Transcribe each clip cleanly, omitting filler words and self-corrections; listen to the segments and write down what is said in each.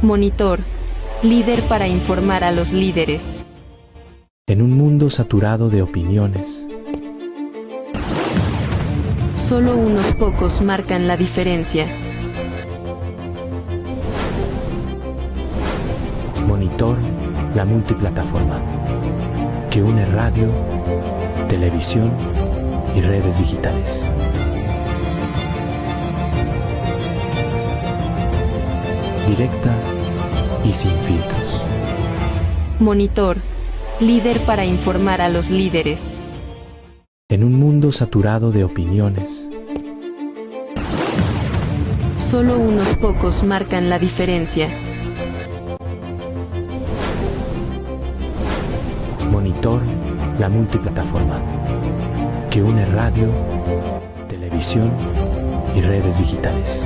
Monitor. Líder para informar a los líderes. En un mundo saturado de opiniones, Solo unos pocos marcan la diferencia. Monitor, la multiplataforma que une radio, televisión y redes digitales. Directa y sin filtros. Monitor. Líder para informar a los líderes. En un mundo saturado de opiniones, Solo unos pocos marcan la diferencia. Monitor, la multiplataforma que une radio, televisión y redes digitales.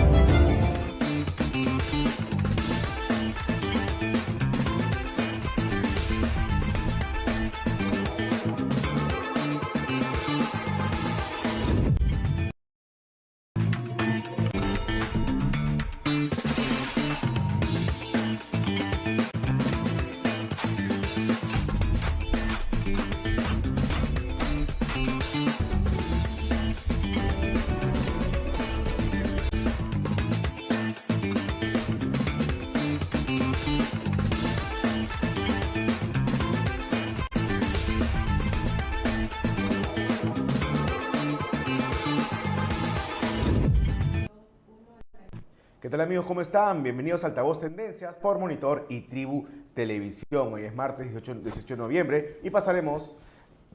¿Qué tal amigos? ¿Cómo están? Bienvenidos a Altavoz Tendencias por Monitor y Tribu Televisión. Hoy es martes 18 de noviembre y pasaremos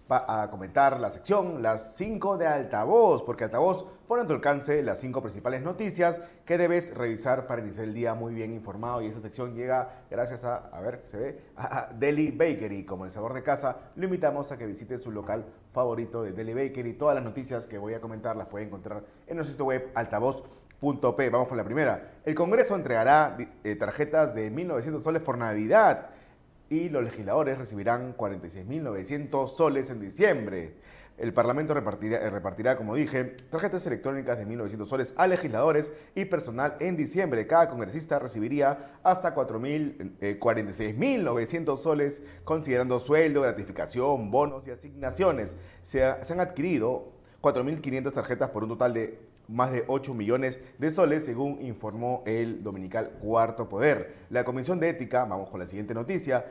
a comentar la sección Las 5 de Altavoz, porque Altavoz pone a tu alcance las 5 principales noticias que debes revisar para iniciar el día muy bien informado. Y esa sección llega gracias a Deli Bakery. Como el sabor de casa, lo invitamos a que visite su local favorito de Deli Bakery. Todas las noticias que voy a comentar las puede encontrar en nuestro sitio web altavoz.p. Vamos con la primera. El Congreso entregará tarjetas de 1.900 soles por Navidad y los legisladores recibirán 46.900 soles en diciembre. El Parlamento repartirá, como dije, tarjetas electrónicas de 1.900 soles a legisladores y personal en diciembre. Cada congresista recibiría hasta 46.900 soles, considerando sueldo, gratificación, bonos y asignaciones. Se han adquirido 4.500 tarjetas por un total de más de 8 millones de soles, según informó el dominical Cuarto Poder. La Comisión de Ética, vamos con la siguiente noticia,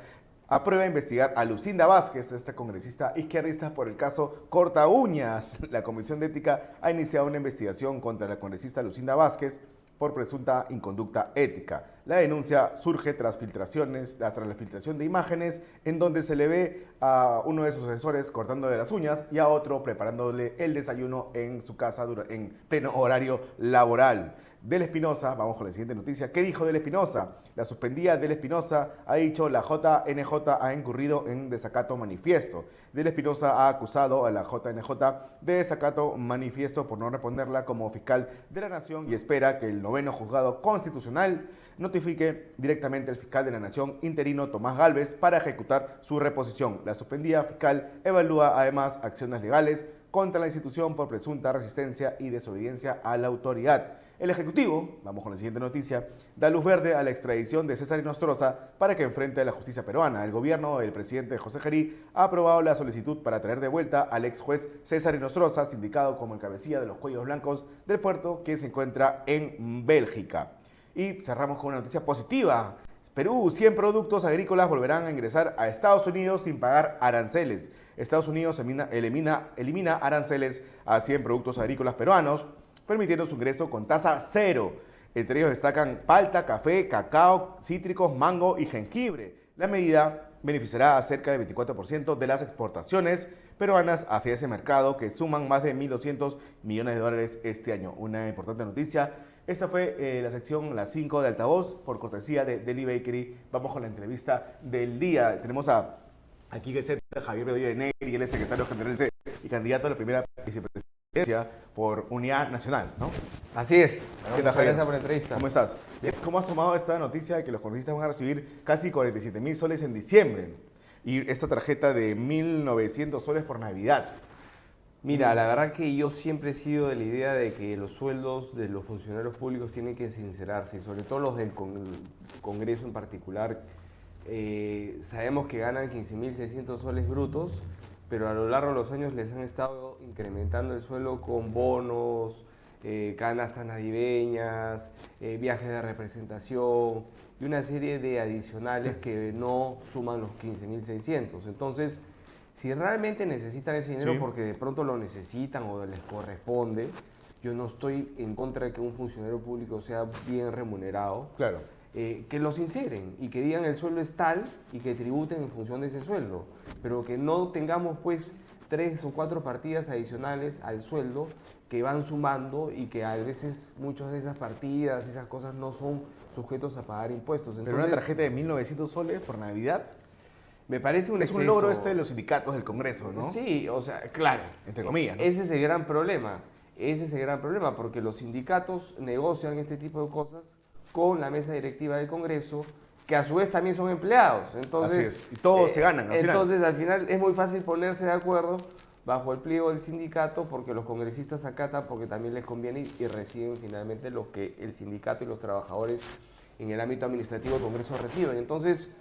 aprueba investigar a Lucinda Vázquez, esta congresista izquierdista, por el caso Corta Uñas. La Comisión de Ética ha iniciado una investigación contra la congresista Lucinda Vázquez por presunta inconducta ética. La denuncia surge tras la filtración de imágenes en donde se le ve a uno de sus asesores cortándole las uñas y a otro preparándole el desayuno en su casa en pleno horario laboral. Del Espinosa, vamos con la siguiente noticia. ¿Qué dijo Del Espinosa? La suspendida Del Espinosa ha dicho la JNJ ha incurrido en desacato manifiesto. Del Espinosa ha acusado a la JNJ de desacato manifiesto por no responderla como fiscal de la Nación y espera que el 9º Juzgado Constitucional notifique directamente al fiscal de la Nación interino Tomás Gálvez para ejecutar su reposición. La suspendida fiscal evalúa además acciones legales contra la institución por presunta resistencia y desobediencia a la autoridad. El Ejecutivo, vamos con la siguiente noticia, da luz verde a la extradición de César Inostroza para que enfrente a la justicia peruana. El gobierno del presidente José Gerí ha aprobado la solicitud para traer de vuelta al ex juez César Inostroza, sindicado como el cabecilla de los cuellos blancos del puerto, que se encuentra en Bélgica. Y cerramos con una noticia positiva. Perú, 100 productos agrícolas volverán a ingresar a Estados Unidos sin pagar aranceles. Estados Unidos elimina aranceles a 100 productos agrícolas peruanos, permitiendo su ingreso con tasa cero. Entre ellos destacan palta, café, cacao, cítricos, mango y jengibre. La medida beneficiará a cerca del 24% de las exportaciones peruanas hacia ese mercado, que suman más de 1.200 millones de dólares este año. Una importante noticia. Esta fue la sección Las 5 de Altavoz, por cortesía de Deli Bakery. Vamos con la entrevista del día. Tenemos aquí Javier Bedoya de Negri, él es secretario general y candidato a la primera vicepresidencia por Unidad Nacional, ¿no? Así es. ¿Qué tal, Javier? Gracias por la entrevista. ¿Cómo estás? ¿Cómo has tomado esta noticia de que los congresistas van a recibir casi 47.000 soles en diciembre? Y esta tarjeta de 1.900 soles por Navidad. Mira, la verdad que yo siempre he sido de la idea de que los sueldos de los funcionarios públicos tienen que sincerarse, y sobre todo los del Congreso en particular. Sabemos que ganan 15.600 soles brutos, pero a lo largo de los años les han estado incrementando el sueldo con bonos, canastas navideñas, viajes de representación y una serie de adicionales que no suman los 15.600. Entonces, si realmente necesitan ese dinero porque de pronto lo necesitan o les corresponde, yo no estoy en contra de que un funcionario público sea bien remunerado. Claro. Que lo sinceren y que digan el sueldo es tal y que tributen en función de ese sueldo, pero que no tengamos pues 3 o 4 partidas adicionales al sueldo que van sumando y que a veces muchas de esas partidas, esas cosas no son sujetos a pagar impuestos. Entonces, pero una tarjeta de 1.900 soles por Navidad me parece un exceso. un logro de los sindicatos del Congreso, ¿no? Sí, o sea, claro. Entre comillas, ¿no? Ese es el gran problema. Ese es el gran problema, porque los sindicatos negocian este tipo de cosas con la mesa directiva del Congreso, que a su vez también son empleados. Entonces, así es. Y todos se ganan al final. Entonces, al final es muy fácil ponerse de acuerdo bajo el pliego del sindicato porque los congresistas acatan porque también les conviene y reciben finalmente lo que el sindicato y los trabajadores en el ámbito administrativo del Congreso reciben. Entonces,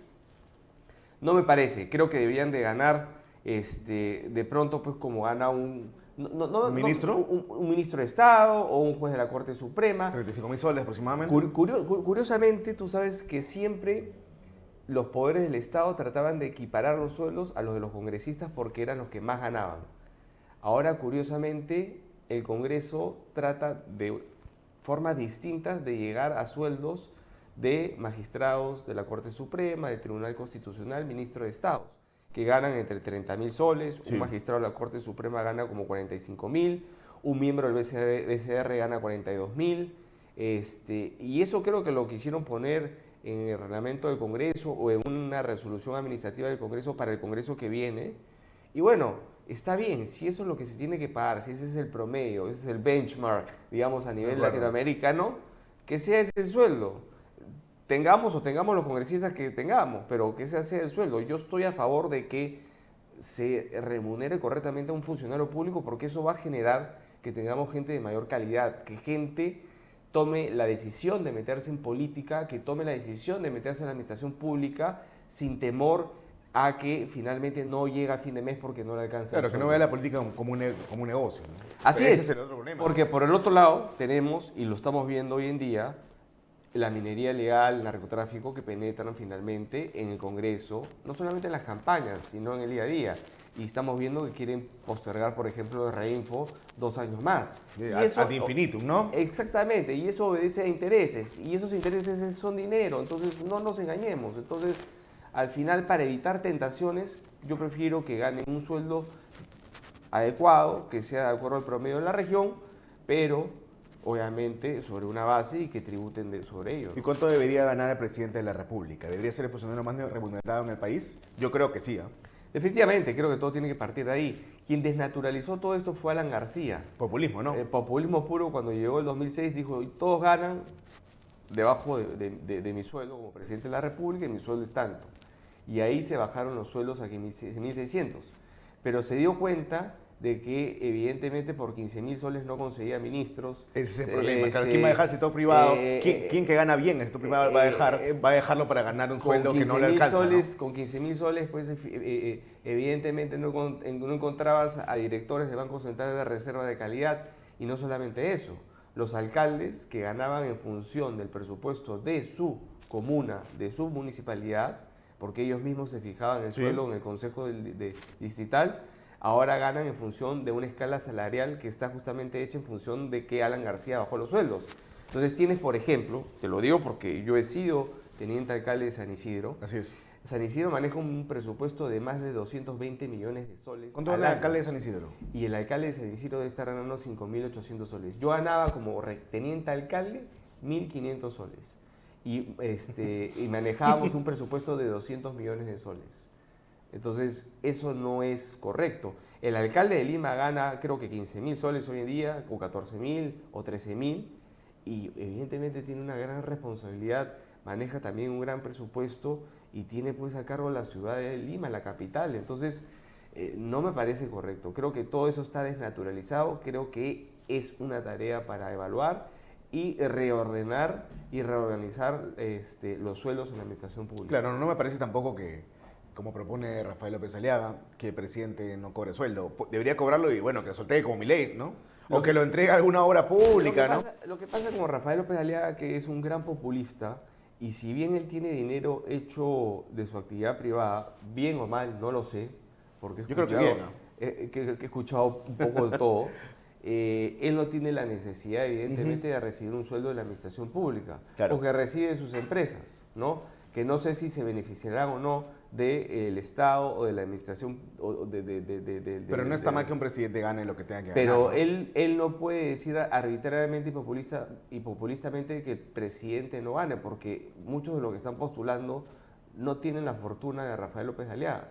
no me parece. Creo que deberían de ganar de pronto pues como gana un ministro, un ministro de Estado o un juez de la Corte Suprema. 35.000 soles aproximadamente. Curiosamente, tú sabes que siempre los poderes del Estado trataban de equiparar los sueldos a los de los congresistas porque eran los que más ganaban. Ahora, curiosamente, el Congreso trata de formas distintas de llegar a sueldos de magistrados de la Corte Suprema, del Tribunal Constitucional, ministro de Estados, que ganan entre 30.000 soles, un magistrado de la Corte Suprema gana como 45.000, un miembro del BCR gana 42.000, y eso creo que lo quisieron poner en el reglamento del Congreso o en una resolución administrativa del Congreso para el Congreso que viene. Y bueno, está bien, si eso es lo que se tiene que pagar, si ese es el promedio, ese es el benchmark, digamos, a nivel latinoamericano, que sea ese el sueldo. Tengamos los congresistas que tengamos, pero que ese sea el sueldo. Yo estoy a favor de que se remunere correctamente a un funcionario público porque eso va a generar que tengamos gente de mayor calidad, que gente tome la decisión de meterse en política, que tome la decisión de meterse en la administración pública sin temor a que finalmente no llega a fin de mes porque no le alcanza. Claro, que no vea la política como un negocio, ¿no? Así Ese es, es el otro problema. porque por el otro lado tenemos, y lo estamos viendo hoy en día, la minería ilegal, el narcotráfico que penetran finalmente en el Congreso, no solamente en las campañas, sino en el día a día. Y estamos viendo que quieren postergar, por ejemplo, de Reinfo 2 años más. Ad infinitum, ¿no? Exactamente, y eso obedece a intereses, y esos intereses son dinero, entonces no nos engañemos. Entonces, al final, para evitar tentaciones, yo prefiero que ganen un sueldo adecuado, que sea de acuerdo al promedio de la región, pero obviamente sobre una base y que tributen sobre ello. ¿Y cuánto debería ganar el presidente de la República? ¿Debería ser el funcionario más remunerado en el país? Yo creo que sí, ¿eh? Definitivamente, creo que todo tiene que partir de ahí. Quien desnaturalizó todo esto fue Alan García. Populismo, ¿no? Populismo puro. Cuando llegó el 2006 dijo, todos ganan debajo de mi sueldo como presidente de la República y mi sueldo es tanto. Y ahí se bajaron los sueldos a 1.600. Pero se dio cuenta de que evidentemente por 15.000 soles no conseguía ministros. Ese es el problema. Claro, ¿quién va a dejar el sector privado? ¿Quién que gana bien el sector privado va a dejarlo para ganar un sueldo que no le alcanza? ¿No? Con 15.000 soles, pues evidentemente no encontrabas a directores de Banco Central de Reserva de calidad. Y no solamente eso, los alcaldes que ganaban en función del presupuesto de su comuna, de su municipalidad, porque ellos mismos se fijaban el sueldo en el Consejo Distrital, ahora ganan en función de una escala salarial que está justamente hecha en función de que Alan García bajó los sueldos. Entonces tienes, por ejemplo, te lo digo porque yo he sido teniente alcalde de San Isidro. Así es. San Isidro maneja un presupuesto de más de 220 millones de soles. ¿Cuánto gana el alcalde de San Isidro? Y el alcalde de San Isidro debe estar ganando 5.800 soles. Yo ganaba como teniente alcalde 1.500 soles. Y manejábamos un presupuesto de 200 millones de soles. Entonces, eso no es correcto. El alcalde de Lima gana, creo que 15.000 soles hoy en día, o 14.000 o 13.000, y evidentemente tiene una gran responsabilidad, maneja también un gran presupuesto y tiene pues a cargo la ciudad de Lima, la capital. Entonces, No me parece correcto. Creo que todo eso está desnaturalizado. Creo que es una tarea para evaluar y reordenar y reorganizar los sueldos en la administración pública. Claro, no me parece tampoco que, como propone Rafael López Aliaga, que el presidente no cobre sueldo. Debería cobrarlo y bueno, que lo soltee como Milei, ¿no? O que lo entregue a alguna obra pública, ¿no? Lo que pasa con Rafael López Aliaga, que es un gran populista, y si bien él tiene dinero hecho de su actividad privada, bien o mal, no lo sé, porque Yo creo que bien, ¿no? que he escuchado un poco de todo, él no tiene la necesidad, evidentemente, de recibir un sueldo de la administración pública, Claro. o que recibe de sus empresas, ¿no? Que no sé si se beneficiarán o no del Estado o de la administración. Pero no está mal que un presidente gane lo que tenga que ganar. Pero ¿no? él no puede decir arbitrariamente y populistamente que el presidente no gane, porque muchos de los que están postulando no tienen la fortuna de Rafael López de Aliaga,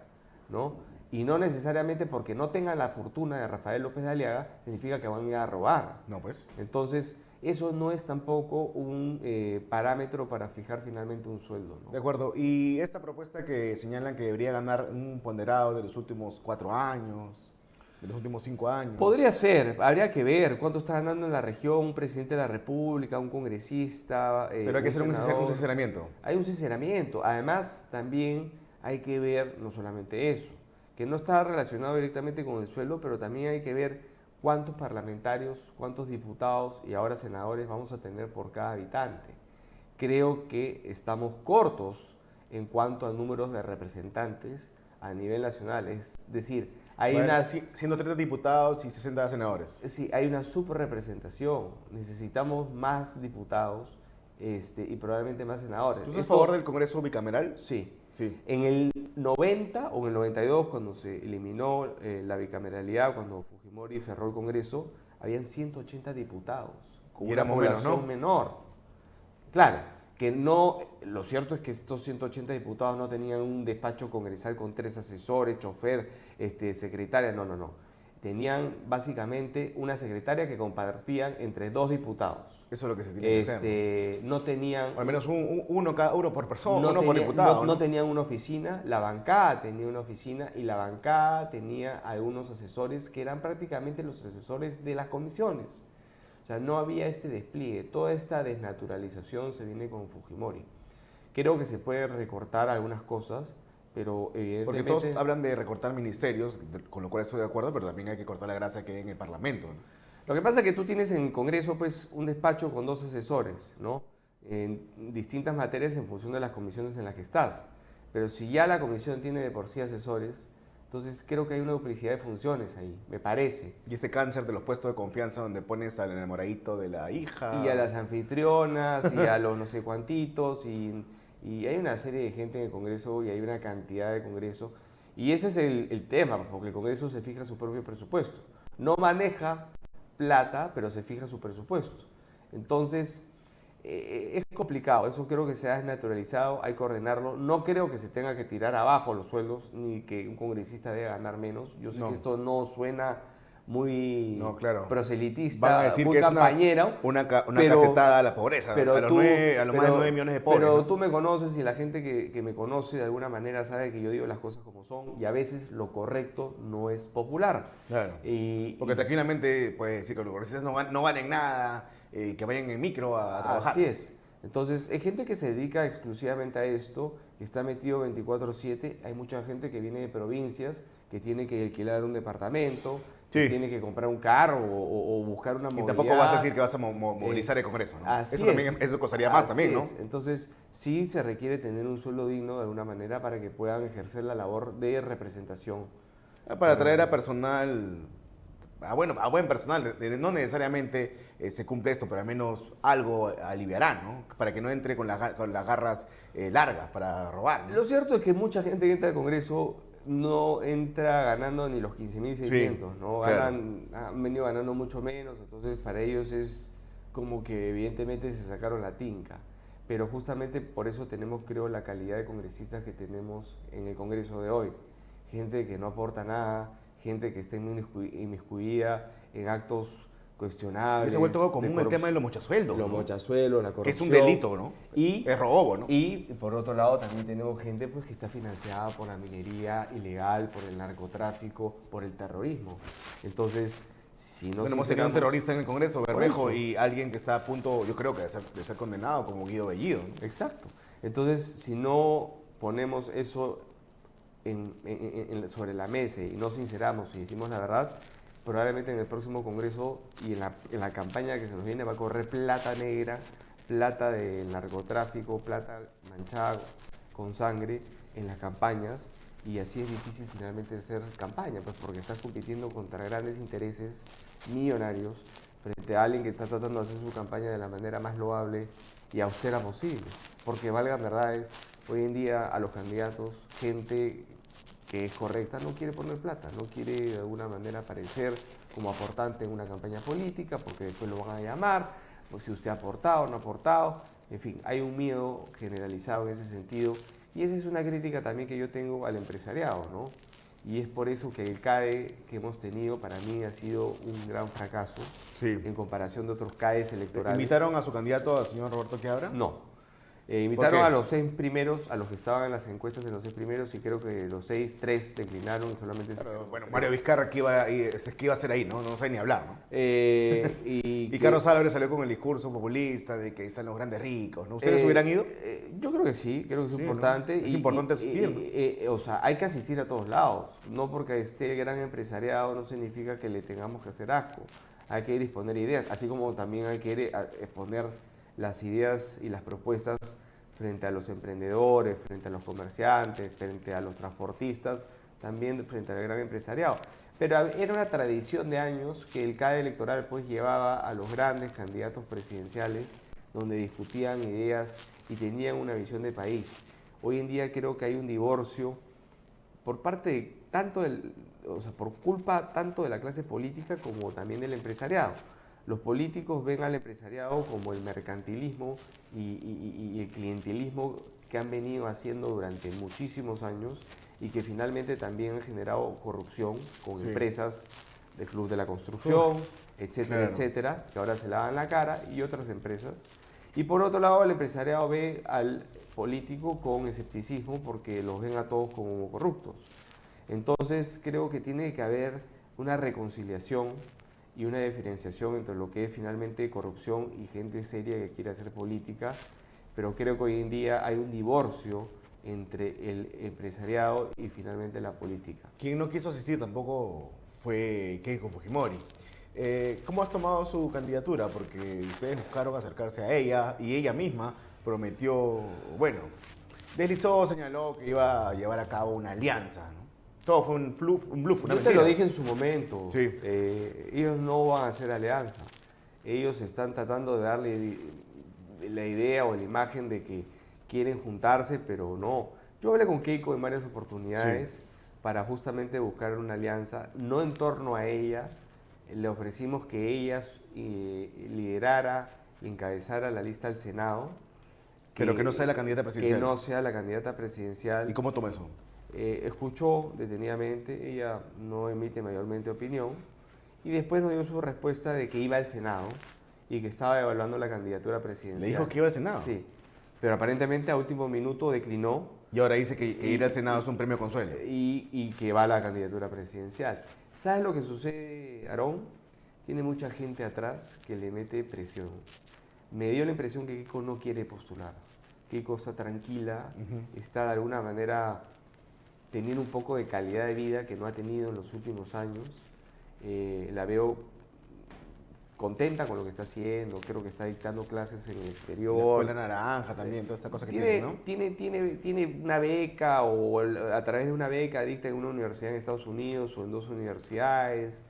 ¿no? Y no necesariamente porque no tengan la fortuna de Rafael López de Aliaga significa que van a ir a robar. No, pues. Entonces, eso no es tampoco un parámetro para fijar finalmente un sueldo, ¿no? De acuerdo. Y esta propuesta que señalan que debería ganar un ponderado de los últimos 4 años, de los últimos 5 años. Podría ser, habría que ver cuánto está ganando en la región un presidente de la República, un congresista. Pero hay que hacer un senador. sinceramiento. Hay un sinceramiento. Además, también hay que ver no solamente eso, que no está relacionado directamente con el sueldo, pero también hay que ver cuántos parlamentarios, cuántos diputados y ahora senadores vamos a tener por cada habitante. Creo que estamos cortos en cuanto a números de representantes a nivel nacional. Es decir, hay Bueno, una... 130 diputados y 60 senadores. Sí, hay una subrepresentación. Necesitamos más diputados y probablemente más senadores. ¿Tú estás a favor del Congreso bicameral? Sí. Sí. En el 90 o en el 92, cuando se eliminó la bicameralidad, cuando Fujimori cerró el Congreso, habían 180 diputados, con Y una éramos menos, población ¿no? menor. Claro, que no, lo cierto es que estos 180 diputados no tenían un despacho congresal con 3 asesores, chofer, secretaria, no. Tenían básicamente una secretaria que compartían entre 2 diputados. Eso es lo que se tiene que hacer. No tenían... O al menos uno por persona, No uno por tenía- diputado. no tenían una oficina, la bancada tenía una oficina y la bancada tenía algunos asesores que eran prácticamente los asesores de las comisiones. O sea, no había este despliegue, toda esta desnaturalización se viene con Fujimori. Creo que se puede recortar algunas cosas, pero Porque evidentemente... todos hablan de recortar ministerios, con lo cual estoy de acuerdo, pero también hay que cortar la grasa que hay en el Parlamento, ¿no? Lo que pasa es que tú tienes en Congreso pues, un despacho con 2 asesores, ¿no? En distintas materias en función de las comisiones en las que estás. Pero si ya la comisión tiene de por sí asesores, entonces creo que hay una duplicidad de funciones ahí, me parece. Y este cáncer de los puestos de confianza donde pones al enamoradito de la hija. Y a las anfitrionas, y a los no sé cuantitos, y hay una serie de gente en el Congreso, y hay una cantidad de Congreso. Y ese es el tema, porque el Congreso se fija su propio presupuesto. No maneja plata, pero se fija su presupuesto. Entonces, es complicado, eso creo que se ha desnaturalizado, hay que ordenarlo. No creo que se tenga que tirar abajo los sueldos, ni que un congresista debe ganar menos. Yo sé No. que esto no suena muy No, claro. proselitista, Van a decir muy que es campañero. una pero- cachetada a la pobreza, a los más de 9 millones de pobres. Pero ¿no? tú me conoces y la gente que me conoce de alguna manera sabe que yo digo las cosas como son y a veces lo correcto no es popular. Claro. Porque tranquilamente puedes decir que los congresistas no valen nada, que vayan en micro a trabajar. Así es. Entonces, hay gente que se dedica exclusivamente a esto, que está metido 24/7. Hay mucha gente que viene de provincias, que tiene que alquilar un departamento, que Sí. tiene que comprar un carro o buscar una Y movilidad. tampoco vas a decir que vas a movilizar el Congreso, ¿no? Así Eso también, es. eso costaría más Así también, ¿no? es. Entonces, sí se requiere tener un sueldo digno de alguna manera para que puedan ejercer la labor de representación. Para atraer a personal, a buen personal, no necesariamente se cumple esto, pero al menos algo aliviará, ¿no? Para que no entre con las garras largas para robar, ¿no? Lo cierto es que mucha gente que entra al Congreso no entra ganando ni los 15.600, Sí, ¿no? claro. Han venido ganando mucho menos, entonces para ellos es como que evidentemente se sacaron la tinca. Pero justamente por eso tenemos, creo, la calidad de congresistas que tenemos en el Congreso de hoy. Gente que no aporta nada, gente que está inmiscuida en actos cuestionables. Y se ha vuelto de común el corrupción. tema de los mochasueldos. Los ¿no? mochasuelos, la Que corrupción. es un delito, ¿no? Y, es robo, ¿no? Y por otro lado también tenemos gente pues, que está financiada por la minería ilegal, por el narcotráfico, por el terrorismo. Entonces, si no Bueno, hemos tenido un sinceramos- terrorista en el Congreso, Bermejo, eso. y alguien que está a punto, yo creo que de ser condenado, como Guido Bellido, ¿no? Exacto. Entonces, si no ponemos eso sobre la mesa y no sinceramos y decimos la verdad, probablemente en el próximo Congreso y en la campaña que se nos viene va a correr plata negra, plata del narcotráfico, plata manchada con sangre en las campañas, y así es difícil finalmente hacer campaña, pues porque estás compitiendo contra grandes intereses millonarios frente a alguien que está tratando de hacer su campaña de la manera más loable y austera posible. Porque valgan verdades, hoy en día a los candidatos, gente que es correcta no quiere poner plata, no quiere de alguna manera aparecer como aportante en una campaña política, porque después lo van a llamar, o si usted ha aportado o no ha aportado. En fin, hay un miedo generalizado en ese sentido, y esa es una crítica también que yo tengo al empresariado, ¿no? Y es por eso que el CAE que hemos tenido para mí ha sido un gran fracaso Sí. en comparación de otros CAEs electorales. ¿Invitaron a su candidato, al señor Roberto Quiabra? No. Invitaron qué? a los 6 primeros, a los que estaban en las encuestas en los 6 primeros, y creo que los 6, 3 declinaron y solamente... Pero, bueno, Mario Vizcarra, ¿qué iba a hacer ahí? No sabe ni hablar, ¿no? y Y que- Carlos Álvarez salió con el discurso populista de que ahí están los grandes ricos, ¿no? ¿Ustedes hubieran ido? Yo creo que sí, creo que es Sí, importante. ¿no? Es importante asistir, ¿no? O sea, hay que asistir a todos lados. No porque esté el gran empresariado no significa que le tengamos que hacer asco. Hay que ir a exponer ideas, así como también hay que ir a exponer las ideas y las propuestas frente a los emprendedores, frente a los comerciantes, frente a los transportistas, también frente al gran empresariado. Pero era una tradición de años que el CAE electoral pues llevaba a los grandes candidatos presidenciales donde discutían ideas y tenían una visión de país. Hoy en día creo que hay un divorcio por parte de o sea, por culpa tanto de la clase política como también del empresariado. Los políticos ven al empresariado como el mercantilismo y el clientelismo que han venido haciendo durante muchísimos años, y que finalmente también han generado corrupción con Sí. empresas del Club de la Construcción, etcétera, claro. etcétera, que ahora se lavan la cara, y otras empresas. Y por otro lado, el empresariado ve al político con escepticismo porque los ven a todos como corruptos. Entonces creo que tiene que haber una reconciliación y una diferenciación entre lo que es finalmente corrupción y gente seria que quiere hacer política, pero creo que hoy en día hay un divorcio entre el empresariado y finalmente la política. Quien no quiso asistir tampoco fue Keiko Fujimori. ¿Cómo has tomado su candidatura? Porque ustedes buscaron acercarse a ella y ella misma prometió, bueno, deslizó, señaló que iba a llevar a cabo una alianza, ¿no? Todo fue un bluff, una Yo te mentira. lo dije en su momento, Sí. ellos no van a hacer alianza, ellos están tratando de darle la idea o la imagen de que quieren juntarse, pero no. Yo hablé con Keiko en varias oportunidades para justamente buscar una alianza, no en torno a ella. Le ofrecimos que ella liderara y encabezara la lista al Senado. Pero que no sea la candidata presidencial. Que no sea la candidata presidencial. ¿Y cómo tomó eso? Escuchó detenidamente, ella no emite mayormente opinión, y después nos dio su respuesta de que iba al Senado y que estaba evaluando la candidatura presidencial. ¿Le dijo que iba al Senado? Sí, pero aparentemente a último minuto declinó Y ahora dice que ir al Senado es un premio consuelo. y que va a la candidatura presidencial. ¿Sabes lo que sucede, Aarón? Tiene mucha gente atrás que le mete presión. Me dio la impresión que Keiko no quiere postular. Keiko está tranquila, está de alguna manera teniendo un poco de calidad de vida que no ha tenido en los últimos años. La veo contenta con lo que está haciendo, creo que está dictando clases en el La exterior. escuela naranja también, toda esta cosa que tiene, ¿no? Tiene una beca, o a través de una beca dicta en una universidad en Estados Unidos o en 2 universidades,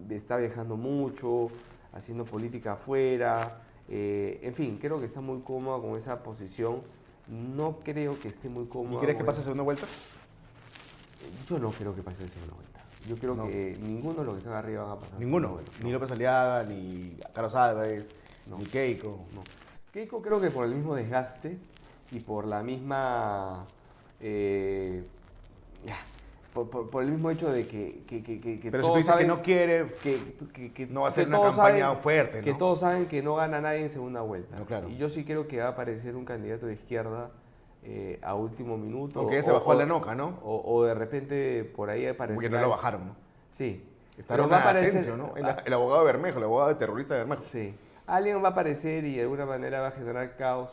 está viajando mucho, haciendo política afuera, en fin, creo que está muy cómoda con esa posición. No creo que esté muy cómoda. ¿Y crees que con pase segunda vuelta? Yo no creo que pase de segunda vuelta. Yo creo No. que ninguno de los que están arriba van a pasar Ninguno. segunda vuelta. Ni López Aliaga, ni Carlos Álvarez, No. ni Keiko. No. Keiko creo que por el mismo desgaste y por la misma por el mismo hecho de que Pero si tú todos dices que saben no quiere, que no va a ser que una todos campaña saben- fuerte, ¿no? que todos saben que no gana nadie en segunda vuelta. No, claro. Y yo sí creo que va a aparecer un candidato de izquierda a último minuto. Aunque ya se bajó a la noca, ¿no? O de repente por ahí aparecerá. Porque no lo bajaron, ¿no? Sí. Está Pero en va a aparecer. Atencio, ¿no? El abogado de Bermejo, el abogado de terrorista de Bermejo. Sí. Alguien va a aparecer y de alguna manera va a generar caos.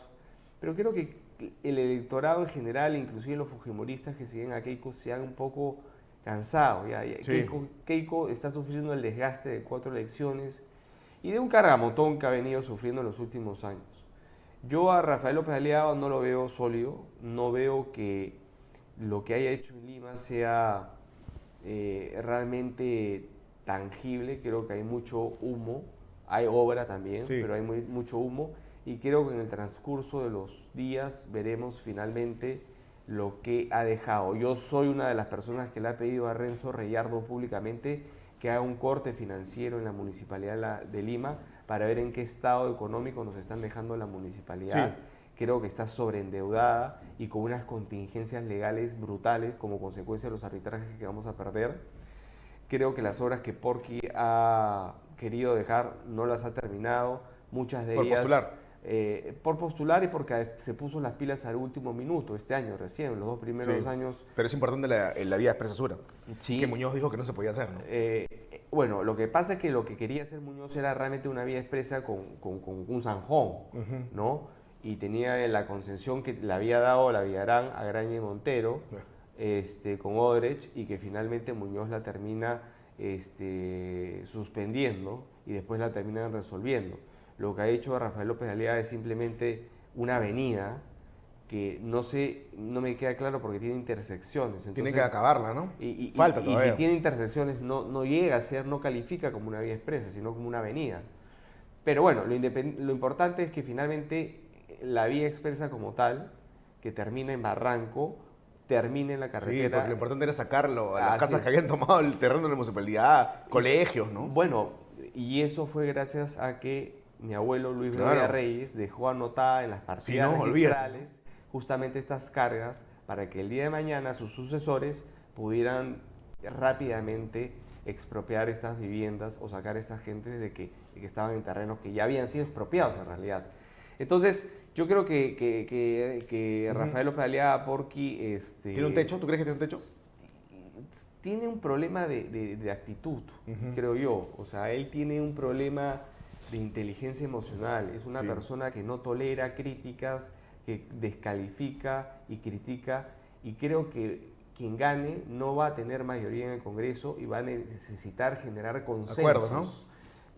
Pero creo que el electorado en general, inclusive los fujimoristas que siguen a Keiko, se han un poco cansados. Sí. Keiko está sufriendo el desgaste de 4 elecciones y de un cargamotón que ha venido sufriendo en los últimos años. Yo a Rafael López Aliaga no lo veo sólido, no veo que lo que haya hecho en Lima sea realmente tangible. Creo que hay mucho humo, hay obra también, Sí. pero hay mucho humo, y creo que en el transcurso de los días veremos finalmente lo que ha dejado. Yo soy una de las personas que le ha pedido a Renzo Reyardo públicamente que haga un corte financiero en la Municipalidad de Lima para ver en qué estado económico nos están dejando la municipalidad. Sí. Creo que está sobreendeudada y con unas contingencias legales brutales como consecuencia de los arbitrajes que vamos a perder. Creo que las obras que Porky ha querido dejar no las ha terminado, muchas de Por ellas... postular. Por postular y porque se puso las pilas al último minuto, este año recién, los 2 primeros Sí. años. Pero es importante la vía expresa sur. Sí. Que Muñoz dijo que no se podía hacer, ¿no? Bueno, lo que pasa es que lo que quería hacer Muñoz era realmente una vía expresa con un zanjón, ¿no? Y tenía la concesión que le había dado la Villarán a Graña y Montero, con Odrech, y que finalmente Muñoz la termina suspendiendo y después la terminan resolviendo. Lo que ha hecho Rafael López Aliaga es simplemente una avenida que no me queda claro porque tiene intersecciones. Tiene Entonces, que acabarla, ¿no? Falta Falta todavía. Y si tiene intersecciones no llega a ser, no califica como una vía expresa, sino como una avenida. Pero bueno, lo importante es que finalmente la vía expresa como tal, que termina en Barranco, termine en la Sí, carretera. porque lo importante era sacarlo a las Así casas es. que habían tomado el terreno de la municipalidad, colegios, ¿no? Bueno, y eso fue gracias a que mi abuelo Luis Claro. Bedoya Reyes dejó anotada en las partidas Sí, no, registrales justamente estas cargas para que el día de mañana sus sucesores pudieran rápidamente expropiar estas viviendas o sacar a esta gente de que estaban en terrenos que ya habían sido expropiados en realidad. Entonces, yo creo que Rafael López Aliaga, Porky... ¿Tiene un techo? ¿Tú crees que tiene un techo? Tiene un problema de actitud, creo yo. O sea, él tiene un problema de inteligencia emocional. Es una Sí. persona que no tolera críticas, que descalifica y critica, y creo que quien gane no va a tener mayoría en el Congreso y va a necesitar generar consensos. Acuerdos, ¿no?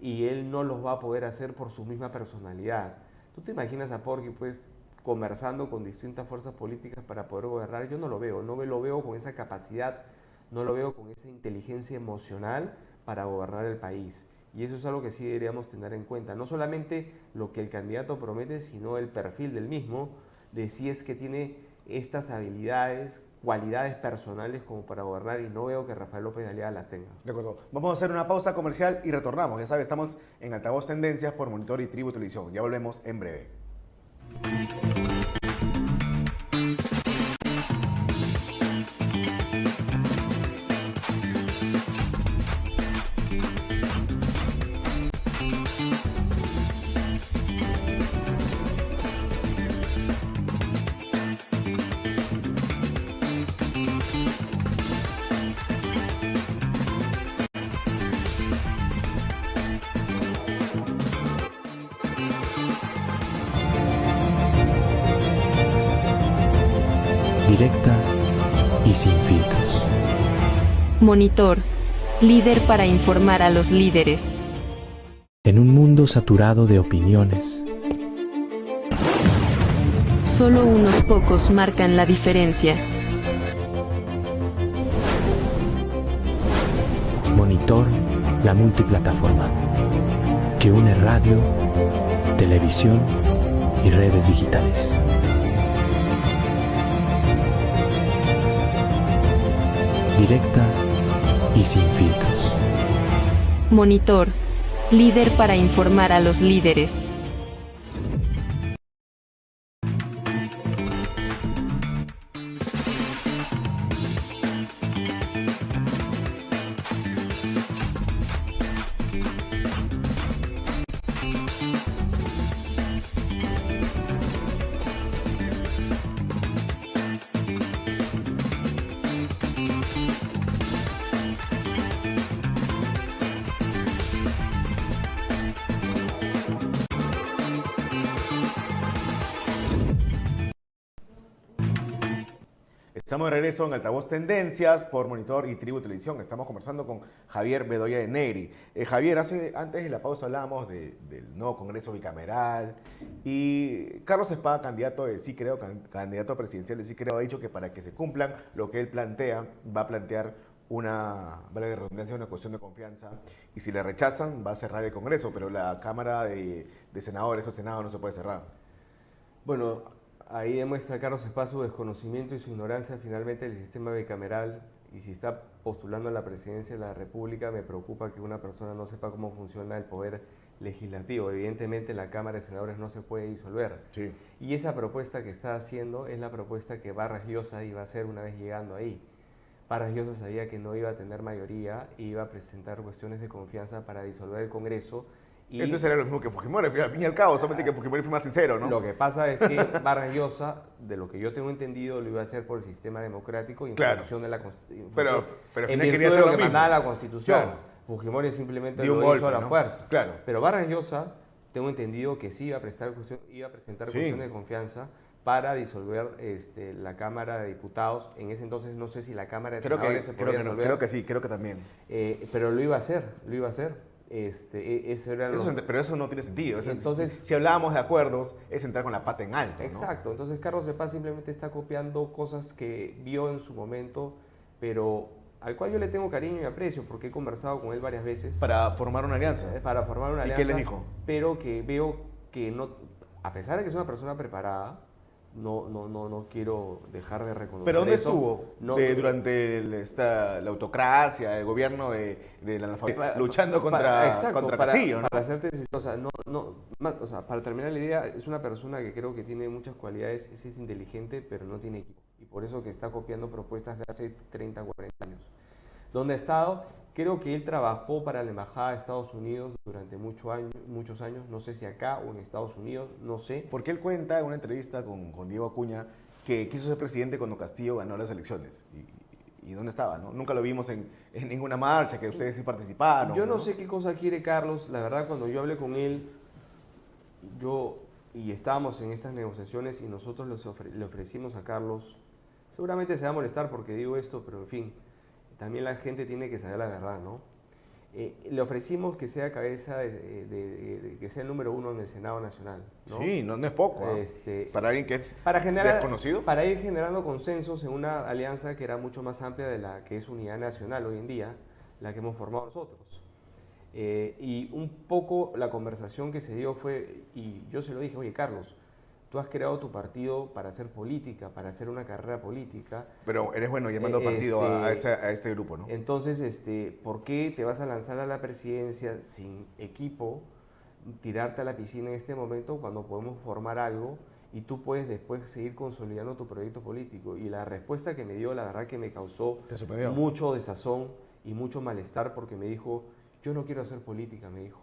Y él no los va a poder hacer por su misma personalidad. ¿Tú te imaginas a Porky, pues, conversando con distintas fuerzas políticas para poder gobernar? Yo no lo veo, lo veo con esa capacidad, no lo veo con esa inteligencia emocional para gobernar el país. Y eso es algo que sí deberíamos tener en cuenta. No solamente lo que el candidato promete, sino el perfil del mismo, de si es que tiene estas habilidades, cualidades personales como para gobernar, y no veo que Rafael López Aliaga las tenga. De acuerdo. Vamos a hacer una pausa comercial y retornamos. Ya sabes, estamos en Altavoz Tendencias por Monitor y Tribu Televisión. Ya volvemos en breve. Directa y sin filtros. Monitor. Líder para informar a los líderes. En un mundo saturado de opiniones, Solo unos pocos marcan la diferencia. Monitor, la multiplataforma que une radio, televisión y redes digitales. Directa y sin filtros. Monitor. Líder para informar a los líderes. Estamos de regreso en Altavoz Tendencias por Monitor y Tribu Televisión. Estamos conversando con Javier Bedoya de Negri. Javier, antes de la pausa hablábamos del nuevo Congreso bicameral y Carlos Espada, candidato de Sí Creo, candidato presidencial de Sí Creo, ha dicho que para que se cumplan lo que él plantea, va a plantear vale la redundancia, una cuestión de confianza, y si le rechazan va a cerrar el Congreso, pero la Cámara de Senadores o Senado no se puede cerrar. Bueno, ahí demuestra Carlos Espada su desconocimiento y su ignorancia finalmente del sistema bicameral, y si está postulando a la presidencia de la República, me preocupa que una persona no sepa cómo funciona el poder legislativo. Evidentemente la Cámara de Senadores no se puede disolver. Sí. Y esa propuesta que está haciendo es la propuesta que Vargas Llosa iba a hacer una vez llegando ahí. Vargas Llosa sabía que no iba a tener mayoría y iba a presentar cuestiones de confianza para disolver el Congreso. Y entonces era lo mismo que Fujimori, al fin y al cabo, solamente que Fujimori fue más sincero, ¿no? lo que pasa es que Vargas Llosa, de lo que yo tengo entendido, lo iba a hacer por el sistema democrático y en función de la Constitución. Pero al en final quería virtud de hacer lo lo que mismo. mandaba la Constitución. Claro. Fujimori simplemente Dio un lo hizo golpe, a la ¿no? fuerza. Claro. Pero Vargas Llosa, tengo entendido que sí iba a presentar cuestiones de confianza para disolver la Cámara de Diputados. En ese entonces no sé si la Cámara de Senadores se podía disolver. Creo que sí, creo que también. Pero lo iba a hacer, lo iba a hacer. Eso era Pero eso no tiene sentido. Entonces, si hablábamos de acuerdos, es entrar con la pata en alto, ¿no? Exacto. Entonces Carlos Espada simplemente está copiando cosas que vio en su momento, pero al cual yo le tengo cariño y aprecio porque he conversado con él varias veces. Para formar una alianza. Para formar una alianza. ¿Y qué le dijo? Pero que veo que no, a pesar de que es una persona preparada, no quiero dejar de reconocer. ¿Pero dónde eso. estuvo? No, Durante la autocracia, el gobierno del analfabetismo, luchando contra Castillo, ¿no? Para hacerte para terminar la idea, es una persona que creo que tiene muchas cualidades, es inteligente, pero no tiene equipo. Y por eso que está copiando propuestas de hace 30, 40 años. ¿Dónde ha estado? Creo que él trabajó para la Embajada de Estados Unidos durante muchos años, no sé si acá o en Estados Unidos, no sé. Porque él cuenta en una entrevista con Diego Acuña que quiso ser presidente cuando Castillo ganó las elecciones. ¿Y dónde estaba? ¿No? Nunca lo vimos en ninguna marcha, que ustedes sí participaron. Yo no sé qué cosa quiere Carlos. La verdad, cuando yo hablé con él, y estábamos en estas negociaciones y nosotros le ofrecimos a Carlos, seguramente se va a molestar porque digo esto, pero en fin, también la gente tiene que saber la verdad, ¿no? Le ofrecimos que sea cabeza, que sea el número 1 en el Senado Nacional, ¿no? Sí, no es poco, ¿eh? Para alguien que es desconocido. Para ir generando consensos en una alianza que era mucho más amplia de la que es Unidad Nacional hoy en día, la que hemos formado nosotros. Y un poco la conversación que se dio fue, y yo se lo dije, oye Carlos, tú has creado tu partido para hacer política, para hacer una carrera política. Pero eres bueno llamando partido a este grupo, ¿no? Entonces, ¿por qué te vas a lanzar a la presidencia sin equipo, tirarte a la piscina en este momento cuando podemos formar algo y tú puedes después seguir consolidando tu proyecto político? Y la respuesta que me dio, la verdad que me causó mucho desazón y mucho malestar porque me dijo, yo no quiero hacer política, me dijo.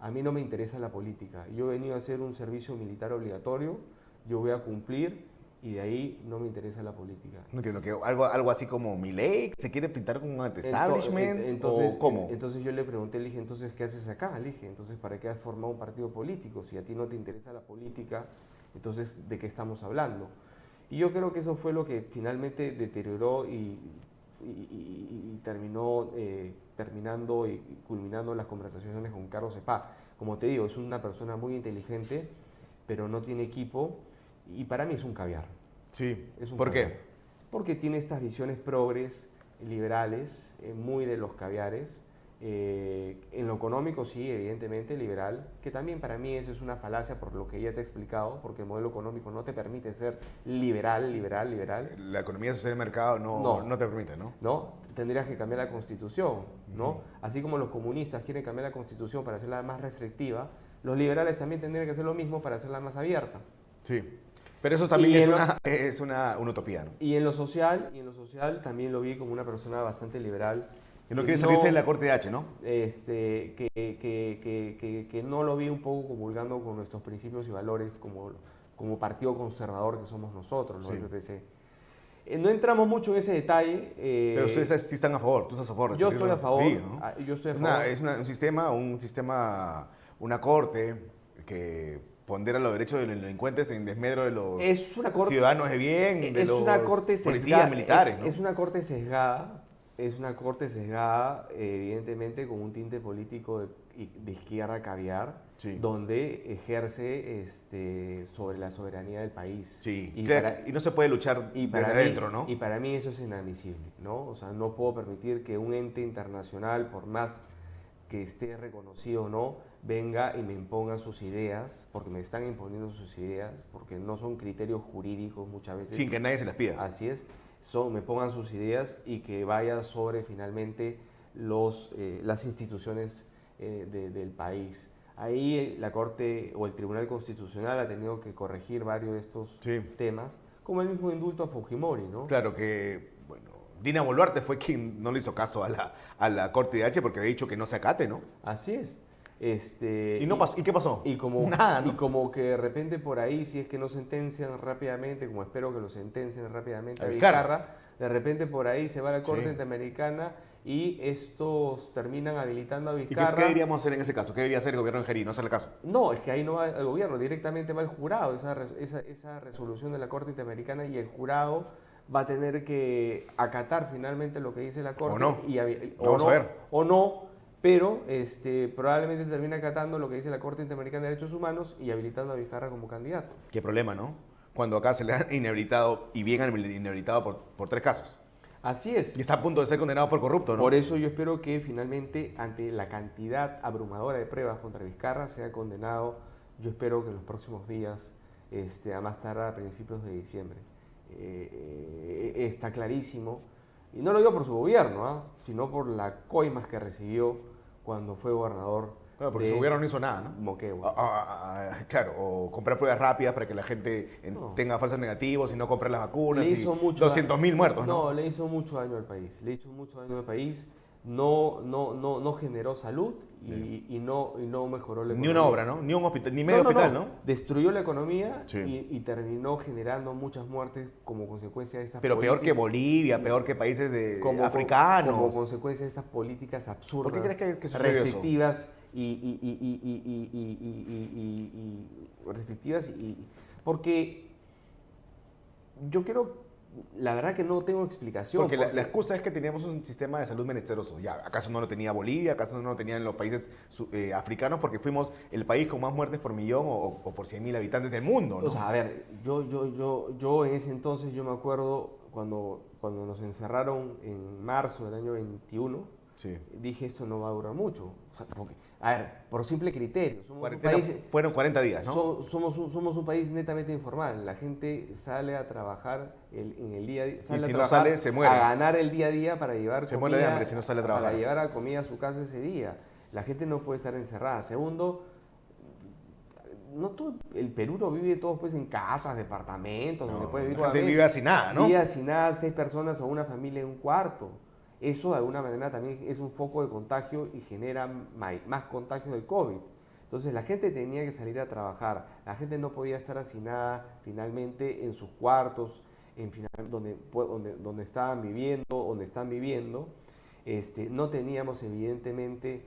A mí no me interesa la política. Yo he venido a hacer un servicio militar obligatorio, yo voy a cumplir y de ahí no me interesa la política. No entiendo, que algo así como Milei, ¿se quiere pintar como un anti-establishment? ¿O cómo? Entonces yo le pregunté, le dije, entonces, ¿qué haces acá? Le dije, entonces, ¿para qué has formado un partido político? Si a ti no te interesa la política, entonces, ¿de qué estamos hablando? Y yo creo que eso fue lo que finalmente deterioró y terminó terminando y culminando las conversaciones con Carlos Espada. Como te digo, es una persona muy inteligente, pero no tiene equipo y para mí es un caviar. Sí, ¿Por qué? Porque tiene estas visiones progres, liberales, muy de los caviares. En lo económico sí, evidentemente liberal, que también para mí eso es una falacia por lo que ya te he explicado, porque el modelo económico no te permite ser liberal. La economía social de mercado no te permite, ¿no? No, tendrías que cambiar la Constitución, ¿no? Así como los comunistas quieren cambiar la Constitución para hacerla más restrictiva, los liberales también tendrían que hacer lo mismo para hacerla más abierta. Sí, pero eso también es una utopía, ¿no? Y en lo social también lo vi como una persona bastante liberal. Que no quiere salirse de la Corte de H, ¿no? Que no lo vi un poco comulgando con nuestros principios y valores como partido conservador que somos nosotros, ¿no? Sí. El PPC. No entramos mucho en ese detalle. Pero ustedes sí están a favor, tú estás a favor. Yo estoy a favor. ¿No? Yo estoy a favor. Es un sistema, una corte que pondera los derechos de los delincuentes en desmedro de los Es una corte, ciudadanos de bien, de es los una corte policías sesgada, militares, ¿no? es una corte sesgada, evidentemente con un tinte político de izquierda caviar, Sí. donde ejerce sobre la soberanía del país. Sí, y, claro, y no se puede luchar y desde para adentro, mí, ¿no? Y para mí eso es inadmisible, ¿no? O sea, no puedo permitir que un ente internacional, por más que esté reconocido o no, venga y me imponga sus ideas, porque me están imponiendo sus ideas, porque no son criterios jurídicos muchas veces. Sin que nadie se las pida. Así es, me pongan sus ideas y que vaya sobre finalmente las instituciones del país. Ahí la Corte o el Tribunal Constitucional ha tenido que corregir varios de estos Sí. temas, como el mismo indulto a Fujimori, ¿no? Claro que, bueno, Dina Boluarte fue quien no le hizo caso a la Corte de H porque había dicho que no se acate, ¿no? Así es. ¿Y qué pasó? Y como, Nada, ¿no? y como que de repente por ahí, si es que no sentencian rápidamente, como espero que lo sentencien rápidamente A a Vizcarra. Vizcarra, de repente por ahí se va a la Corte Sí. Interamericana y estos terminan habilitando a ¿Y Vizcarra. qué deberíamos hacer en ese caso? ¿Qué debería hacer el gobierno de Ingeri? No hacerle caso. No, es que ahí no va el gobierno, directamente va el jurado, esa resolución de la Corte Interamericana, y el jurado va a tener que acatar finalmente lo que dice la Corte. O no. Vamos a ver. O no, pero probablemente termine acatando lo que dice la Corte Interamericana de Derechos Humanos y habilitando a Vizcarra como candidato. Qué problema, ¿no? Cuando acá se le han inhabilitado y bien inhabilitado por 3 casos. Así es. Y está a punto de ser condenado por corrupto, ¿no? Por eso yo espero que finalmente, ante la cantidad abrumadora de pruebas contra Vizcarra, sea condenado, yo espero que en los próximos días, a más tardar a principios de diciembre. Está clarísimo, y no lo digo por su gobierno, sino por la coimas que recibió cuando fue gobernador. Claro, porque de su gobierno no hizo nada, ¿no? Moquegua. Claro, o comprar pruebas rápidas para que la gente No. tenga falsos negativos y no comprar las vacunas. Le y hizo mucho 200.000 muertos, ¿no? No, le hizo mucho daño al país. Le hizo mucho daño al país. No generó salud y no mejoró la Ni economía. una obra, ¿no? Ni un hospital, ni medio hospital, ¿no? Destruyó la economía Sí. y terminó generando muchas muertes como consecuencia de estas Pero peor que políticas. Bolivia, peor que países Como africanos. consecuencia de estas políticas absurdas, ¿Por qué crees que sucedió eso? restrictivas porque yo quiero, la verdad que no tengo explicación. Porque la excusa es que teníamos un sistema de salud menesteroso. Ya, ¿acaso no lo tenía Bolivia? ¿Acaso no lo tenían los países africanos? Porque fuimos el país con más muertes por millón o por 100.000 habitantes del mundo, ¿no? O sea, a ver, yo en ese entonces, yo me acuerdo cuando nos encerraron en marzo del año 21, Sí. dije, esto no va a durar mucho. O sea, porque, a ver, por simple criterio, somos un Cuarentena país, fueron 40 días, ¿no? somos un país netamente informal. La gente sale a trabajar en el día a día, sale si a no trabajar sale, se muere. a ganar el día a día para llevar Se comida, muere de hambre si no sale a trabajar. para llevar comida a su casa ese día. La gente no puede estar encerrada. Segundo, no todo el Perú no vive todos pues en casas, departamentos, donde puede vivir La gente nuevamente. vive así nada, ¿no? Vive hacinada 6 personas o una familia en un cuarto. Eso de alguna manera también es un foco de contagio y genera más contagios del COVID. Entonces la gente tenía que salir a trabajar, la gente no podía estar hacinada finalmente en sus cuartos, donde estaban viviendo, donde están viviendo. No teníamos evidentemente,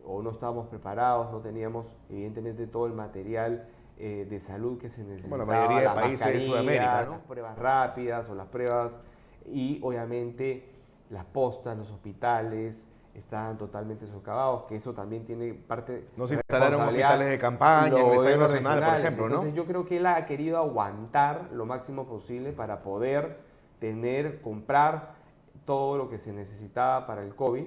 o no estábamos preparados, no teníamos evidentemente todo el material de salud que se necesitaba. Como la mayoría de las países de mascarillas, Sudamérica, ¿no? las pruebas rápidas o las pruebas, y obviamente las postas, los hospitales estaban totalmente socavados, que eso también tiene parte No se de instalaron responsabilidad hospitales de campaña en el los Estadio gobiernos Nacional, por regionales. ejemplo, ¿no? Entonces yo creo que él ha querido aguantar lo máximo posible para poder comprar todo lo que se necesitaba para el COVID,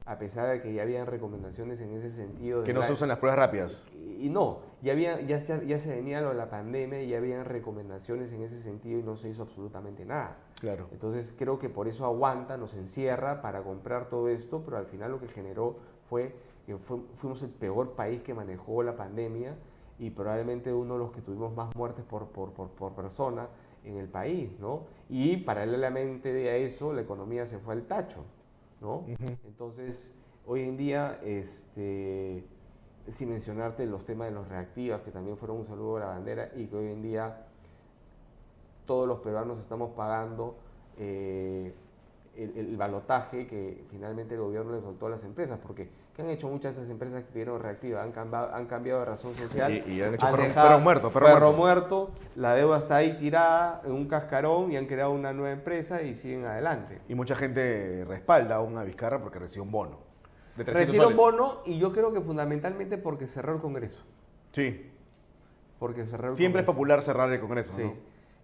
a pesar de que ya habían recomendaciones en ese sentido. Que no se usan las pruebas rápidas. Y no, ya se venía lo de la pandemia y ya habían recomendaciones en ese sentido y no se hizo absolutamente nada. Claro. Entonces creo que por eso aguanta, nos encierra para comprar todo esto, pero al final lo que generó fue que fuimos el peor país que manejó la pandemia y probablemente uno de los que tuvimos más muertes por persona en el país, ¿no? Y paralelamente a eso la economía se fue al tacho, ¿no? Entonces, hoy en día, sin mencionarte los temas de los reactivos, que también fueron un saludo a la bandera, y que hoy en día todos los peruanos estamos pagando el balotaje que finalmente el gobierno le soltó a las empresas, porque ¿qué han hecho muchas de esas empresas que pidieron reactiva? Han cambiado de razón social. Y han hecho dejado perro muerto. muerto, la deuda está ahí tirada en un cascarón y han creado una nueva empresa y siguen adelante. Y mucha gente respalda aún a Vizcarra porque recibió un bono de 300 Recibió un soles. bono y yo creo que fundamentalmente porque cerró el Congreso. Sí. Porque cerró el Siempre es Congreso. popular cerrar el Congreso, Sí. ¿no?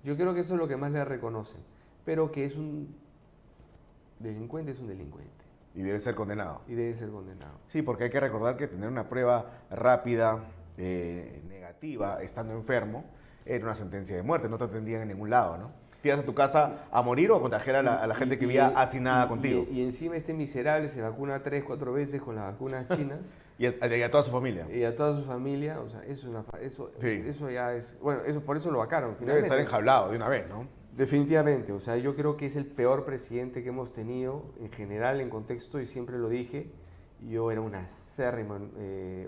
Yo creo que eso es lo que más le reconocen. Pero que es un delincuente, es un delincuente. Y debe ser condenado. Y debe ser condenado. Sí, porque hay que recordar que tener una prueba rápida, negativa, estando enfermo, era una sentencia de muerte, no te atendían en ningún lado, ¿no? ¿Te ibas a tu casa a morir o a contagiar a la gente que vivía hacinada contigo? Y encima este miserable se vacuna 3, 4 veces con las vacunas chinas. Y a toda su familia. Y a toda su familia, o sea, Sí. eso ya es... Bueno, por eso lo vacaron. Debe estar enjaulado de una vez, ¿no? Definitivamente, o sea, yo creo que es el peor presidente que hemos tenido en general, en contexto, y siempre lo dije, yo era un acérrimo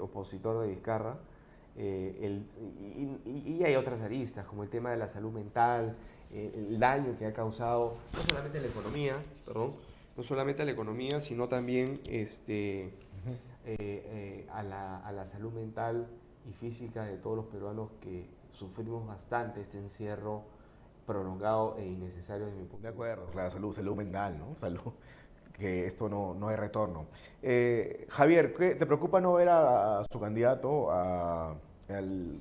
opositor de Vizcarra, y hay otras aristas, como el tema de la salud mental, el daño que ha causado, no solamente a la economía, no solamente a la economía, sino también a la salud mental y física de todos los peruanos que sufrimos bastante este encierro prolongado e innecesario desde mi punto De de vista. acuerdo, claro, salud mental, ¿no? Salud, que esto no hay retorno. Javier, ¿te preocupa no ver a su candidato, al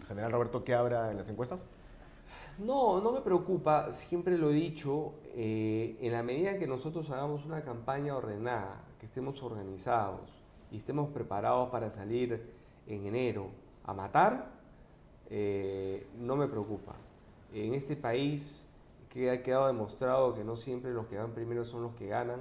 general Roberto Quiabra, en las encuestas? No, no me preocupa, siempre lo he dicho, en la medida que nosotros hagamos una campaña ordenada, que estemos organizados y estemos preparados para salir en enero a matar, no me preocupa. En este país que ha quedado demostrado que no siempre los que van primero son los que ganan,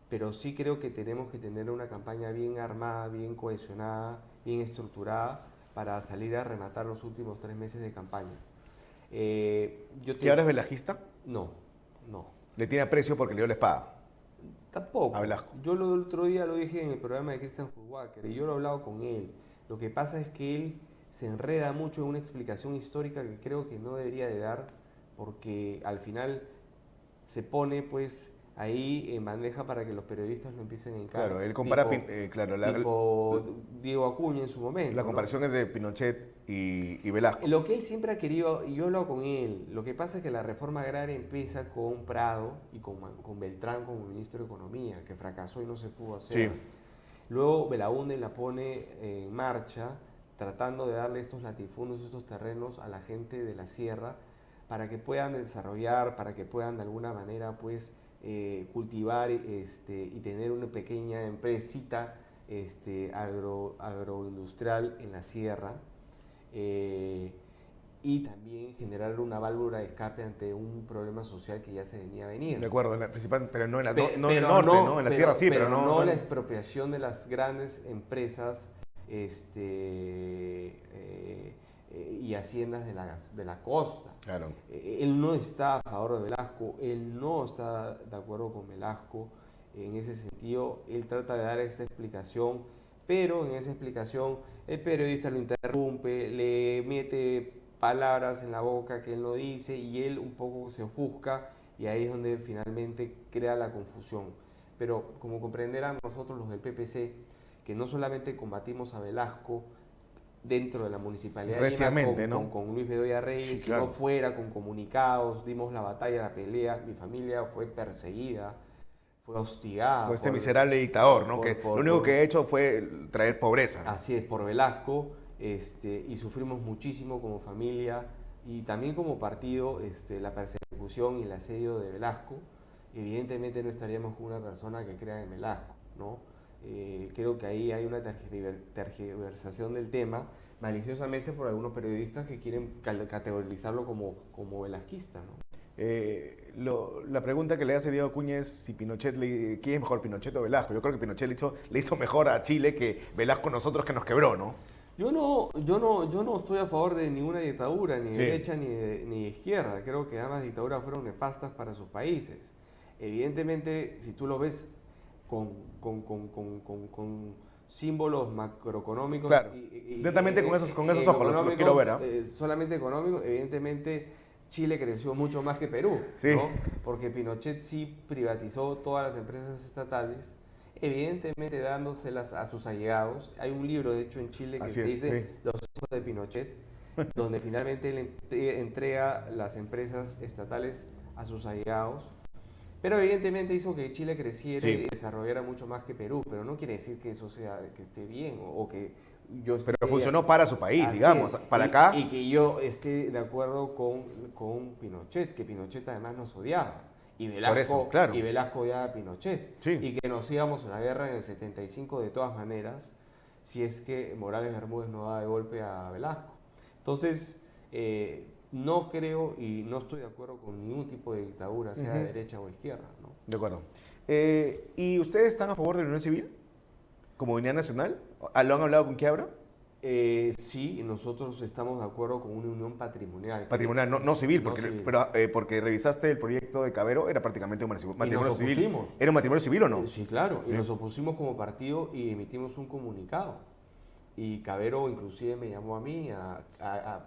pero sí creo que tenemos que tener una campaña bien armada, bien cohesionada, bien estructurada para salir a rematar los últimos 3 meses de campaña. ¿Quiabra es velajista? No. Le tiene aprecio porque le dio la espada. Tampoco. A Velasco. Yo el otro día lo dije en el programa de Christian Hudwacker y yo lo he hablado con él. Lo que pasa es que él se enreda mucho en una explicación histórica que creo que no debería de dar, porque al final se pone pues ahí en bandeja para que los periodistas lo empiecen a encarar. Claro, él compara, tipo Diego Acuña en su momento. La comparación es de Pinochet y Velasco. Lo que él siempre ha querido, y yo he hablado con él, lo que pasa es que la reforma agraria empieza con Prado y con Beltrán como ministro de Economía, que fracasó y no se pudo hacer. Sí. Luego Belaúnde la pone en marcha, tratando de darle estos latifundios, estos terrenos a la gente de la sierra, para que puedan desarrollar, para que puedan de alguna manera pues cultivar y tener una pequeña empresita agroindustrial en la sierra. Y también generar una válvula de escape ante un problema social que ya se venía a venir. De acuerdo, pero no en el norte, Pero ¿no? En la sierra sí, pero no. la expropiación de las grandes empresas y haciendas de la costa. Claro. Él no está a favor de Velasco, él no está de acuerdo con Velasco. En ese sentido, él trata de dar esta explicación, pero en esa explicación el periodista lo interrumpe, le mete palabras en la boca que él no dice y él un poco se ofusca y ahí es donde finalmente crea la confusión. Pero como comprenderán nosotros los del PPC, que no solamente combatimos a Velasco dentro de la municipalidad de Lima con Luis Bedoya Reyes, sí, sino claro, fuera con comunicados, dimos la batalla, la pelea, mi familia fue perseguida, fue hostigada. Por este miserable dictador, ¿no? Lo único que ha hecho fue traer pobreza, ¿no? Así es, por Velasco, y sufrimos muchísimo como familia y también como partido la persecución y el asedio de Velasco. Evidentemente no estaríamos con una persona que crea en Velasco, ¿no? Creo que ahí hay una tergiversación del tema, maliciosamente por algunos periodistas que quieren categorizarlo como velasquista, ¿no? La pregunta que le hace Diego Acuña es si Pinochet, ¿quién es mejor, Pinochet o Velasco? Yo creo que Pinochet le hizo mejor a Chile que Velasco a nosotros, que nos quebró, ¿no? Yo no estoy a favor de ninguna dictadura, ni de Sí, derecha ni de izquierda. Creo que ambas dictaduras fueron nefastas para sus países. Evidentemente, si tú lo ves con símbolos macroeconómicos. Claro, netamente con esos ojos los quiero ver. Solamente económicos, evidentemente Chile creció mucho más que Perú, Sí. ¿no? Porque Pinochet sí privatizó todas las empresas estatales, evidentemente dándoselas a sus allegados. Hay un libro, de hecho, en Chile que Así se es, dice sí. Los hijos de Pinochet, donde finalmente él entrega las empresas estatales a sus allegados. Pero evidentemente hizo que Chile creciera Sí. y desarrollara mucho más que Perú, pero no quiere decir que eso sea, que esté bien o que yo esté... Pero funcionó para su país, Así digamos. es. Para Y- acá, Y que yo esté de acuerdo con Pinochet, que Pinochet además nos odiaba. Y Velasco, eso, claro. y Velasco odiaba a Pinochet. Sí. Y que nos íbamos a la guerra en el 75 de todas maneras, si es que Morales Bermúdez no da de golpe a Velasco. Entonces, no creo y no estoy de acuerdo con ningún tipo de dictadura, sea de derecha o izquierda, ¿no? de acuerdo. ¿Y ustedes están a favor de la unión civil? ¿Como unidad nacional? ¿Lo han hablado con Quiabra? Sí, nosotros estamos de acuerdo con una unión patrimonial. Patrimonial, no civil, No porque, civil. Pero, porque revisaste el proyecto de Cabero, era prácticamente un matrimonio nos civil. opusimos. ¿Era un matrimonio civil o no? Sí, claro, y Sí. nos opusimos como partido y emitimos un comunicado. Y Cabero inclusive me llamó a mí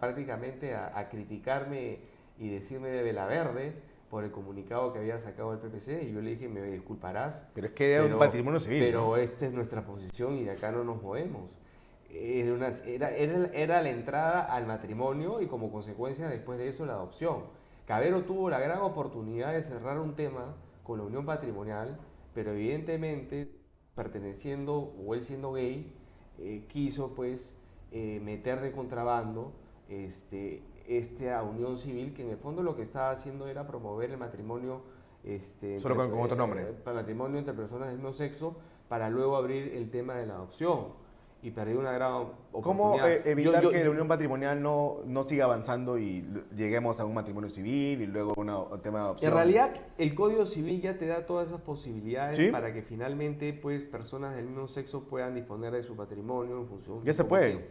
prácticamente a criticarme y decirme de vela verde por el comunicado que había sacado el PPC, y yo le dije, me disculparás, Pero es que era un patrimonio civil, pero ¿no? esta es nuestra posición y de acá no nos movemos. Era la entrada al matrimonio y como consecuencia después de eso la adopción. Cabero tuvo la gran oportunidad de cerrar un tema con la unión patrimonial, pero evidentemente perteneciendo o él siendo gay, quiso pues meter de contrabando esta unión civil, que en el fondo lo que estaba haciendo era promover el matrimonio Solo con otro nombre. matrimonio entre personas del mismo sexo, para luego abrir el tema de la adopción, y perdió una gran ¿Cómo oportunidad. evitar que la unión patrimonial no siga avanzando y lleguemos a un matrimonio civil y luego un tema de adopción? En realidad, el Código Civil ya te da todas esas posibilidades, ¿Sí? para que finalmente pues, personas del mismo sexo puedan disponer de su patrimonio en función... Ya se puede.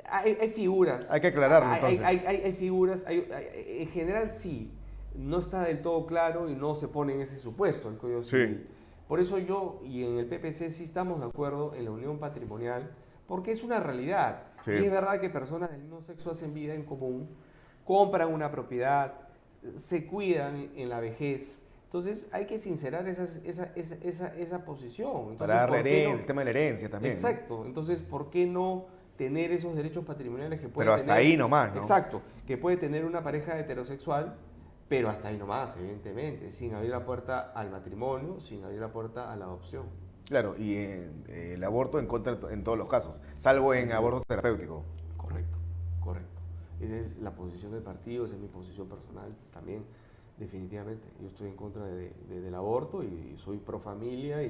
Hay figuras. Hay que aclararlo, Hay- entonces. Hay figuras, en general sí, no está del todo claro y no se pone en ese supuesto el Código Sí. Civil. Por eso yo y en el PPC sí estamos de acuerdo en la unión patrimonial, porque es una realidad. Sí. Y es verdad que personas del mismo sexo hacen vida en común, compran una propiedad, se cuidan en la vejez. Entonces hay que sincerar esa posición. Entonces, Para dar ¿por qué no? el tema de la herencia también. ¿no? Exacto. Entonces, ¿por qué no tener esos derechos patrimoniales que puede Pero hasta tener? ahí nomás, ¿no? Exacto. Que puede tener una pareja heterosexual, pero hasta ahí nomás, evidentemente, sin abrir la puerta al matrimonio, sin abrir la puerta a la adopción. Claro, y el aborto en contra en todos los casos, salvo en aborto terapéutico. Correcto, correcto. Esa es la posición del partido, esa es mi posición personal también, definitivamente. Yo estoy en contra del aborto y soy pro familia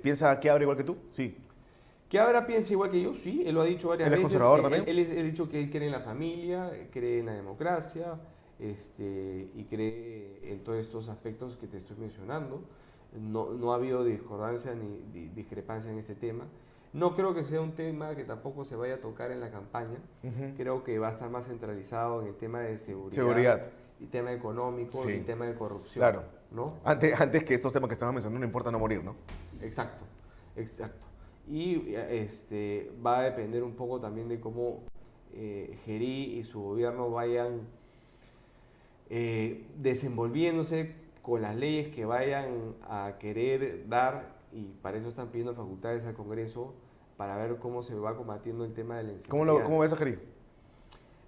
¿Piensa que abre igual que tú? Sí. ¿Que ahora piensa igual que yo? Sí, él lo ha dicho varias ¿Él es veces. conservador también? Él ha dicho que él cree en la familia, cree en la democracia, y cree en todos estos aspectos que te estoy mencionando. No ha habido discordancia ni discrepancia en este tema. No creo que sea un tema que tampoco se vaya a tocar en la campaña. Creo que va a estar más centralizado en el tema de seguridad. Y tema económico, Sí. y tema de corrupción. Claro. ¿no? Antes que estos temas que estamos mencionando, no importa no morir, ¿no? Exacto, exacto. Y va a depender un poco también de cómo Gerí y su gobierno vayan desenvolviéndose con las leyes que vayan a querer dar, y para eso están pidiendo facultades al Congreso, para ver cómo se va combatiendo el tema de la inseguridad. ¿Cómo ves a Jerry?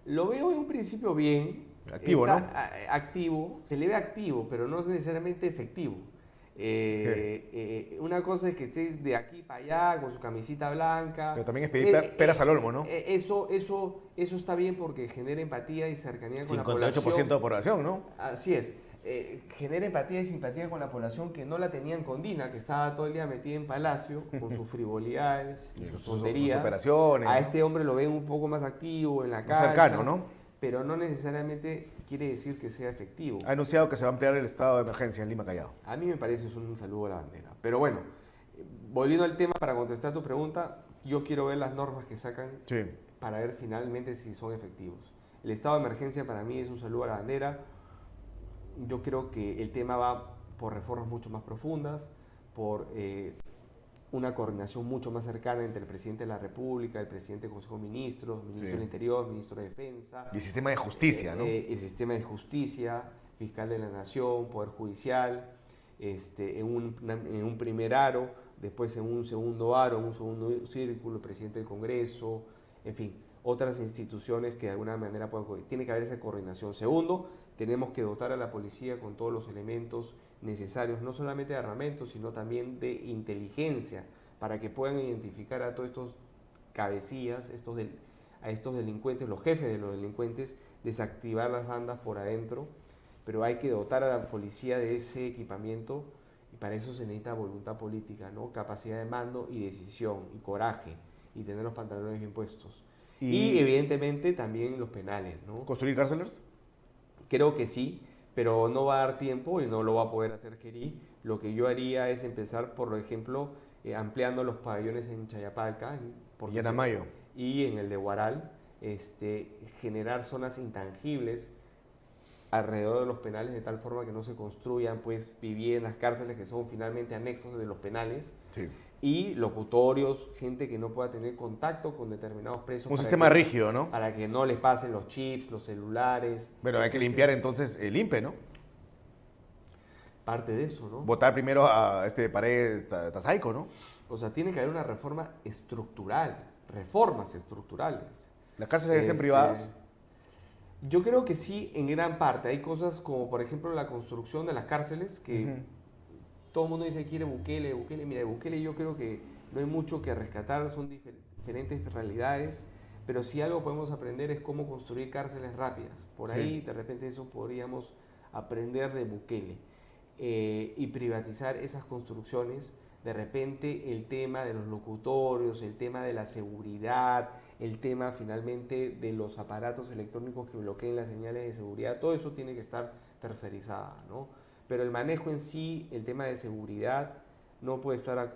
Lo veo en un principio bien. Activo, Está, ¿no? Activo, se le ve activo, pero no es necesariamente efectivo. Una cosa es que esté de aquí para allá con su camisita blanca. Pero también es pedir peras al olmo, ¿no? Eso está bien porque genera empatía y cercanía con la población. 58% de población, ¿no? Así es. Genera empatía y simpatía con la población que no la tenía en Condina, que estaba todo el día metida en Palacio con sus frivolidades y sus tonterías. Sus operaciones. A ¿no? este hombre lo ven un poco más activo en la Más cancha. cercano, ¿no? Pero no necesariamente quiere decir que sea efectivo. Ha anunciado que se va a ampliar el estado de emergencia en Lima Callao. A mí me parece eso un saludo a la bandera. Pero bueno, volviendo al tema para contestar tu pregunta, yo quiero ver las normas que sacan Sí. para ver finalmente si son efectivos. El estado de emergencia para mí es un saludo a la bandera. Yo creo que el tema va por reformas mucho más profundas, por una coordinación mucho más cercana entre el presidente de la República, el presidente del Consejo de Ministros, ministro Sí. del Interior, ministro de Defensa. Y el sistema de justicia, ¿no? El sistema de justicia, fiscal de la nación, poder judicial, en un primer aro, después en un segundo aro, en un segundo círculo, el presidente del Congreso, en fin, otras instituciones que de alguna manera tiene que haber esa coordinación. Segundo, tenemos que dotar a la policía con todos los elementos necesarios, no solamente de armamento, sino también de inteligencia, para que puedan identificar a todos estos cabecillas, a estos delincuentes, los jefes de los delincuentes, desactivar las bandas por adentro, pero hay que dotar a la policía de ese equipamiento y para eso se necesita voluntad política, ¿no? Capacidad de mando y decisión y coraje y tener los pantalones bien puestos. Y evidentemente también los penales, ¿no? ¿Construir cárceles? Creo que sí, pero no va a dar tiempo y no lo va a poder hacer Gerí. Lo que yo haría es empezar, por ejemplo, ampliando los pabellones en Chayapalca Y en Amayo. y en el de Huaral, generar zonas intangibles alrededor de los penales de tal forma que no se construyan pues viviendas, cárceles que son finalmente anexos de los penales. Sí. Y locutorios, gente que no pueda tener contacto con determinados presos. Un para sistema que- rígido, ¿no? Para que no les pasen los chips, los celulares. Bueno, hay que limpiar entonces el INPE, ¿no? Parte de eso, ¿no? Votar primero a Paredes Tazaico, ¿no? O sea, tiene que haber una reforma estructural, reformas estructurales. Las cárceles deben ser privadas. Yo creo que sí, en gran parte. Hay cosas como, por ejemplo, la construcción de las cárceles, que Ujú. todo el mundo dice quiere Bukele, Bukele. Mira, de Bukele yo creo que no hay mucho que rescatar, son diferentes realidades, pero si algo podemos aprender es cómo construir cárceles rápidas. Por Sí. ahí, de repente, eso podríamos aprender de Bukele y privatizar esas construcciones. De repente, el tema de los locutorios, el tema de la seguridad, el tema finalmente de los aparatos electrónicos que bloqueen las señales de seguridad, todo eso tiene que estar tercerizado, ¿no? Pero el manejo en sí, el tema de seguridad, no puede estar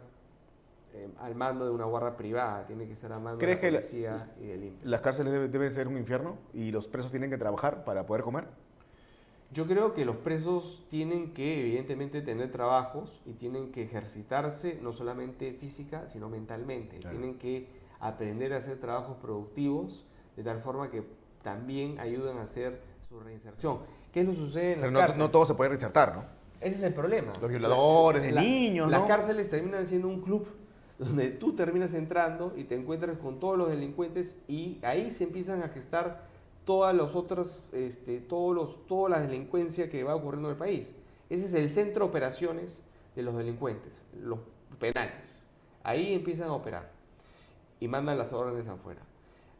al mando de una guardia privada, tiene que estar al mando de ¿Crees la que policía y del INPE. las cárceles deben ser un infierno y los presos tienen que trabajar para poder comer? Yo creo que los presos tienen que evidentemente tener trabajos y tienen que ejercitarse no solamente física, sino mentalmente. Claro. Tienen que aprender a hacer trabajos productivos de tal forma que también ayudan a hacer su reinserción. ¿Qué es lo que sucede en Pero las no, cárceles? no todo se puede reinsertar, ¿no? Ese es el problema. Los violadores de niños, Las ¿no? cárceles terminan siendo un club donde tú terminas entrando y te encuentras con todos los delincuentes y ahí se empiezan a gestar todas las otras, toda la delincuencia que va ocurriendo en el país. Ese es el centro de operaciones de los delincuentes, los penales. Ahí empiezan a operar y mandan las órdenes afuera.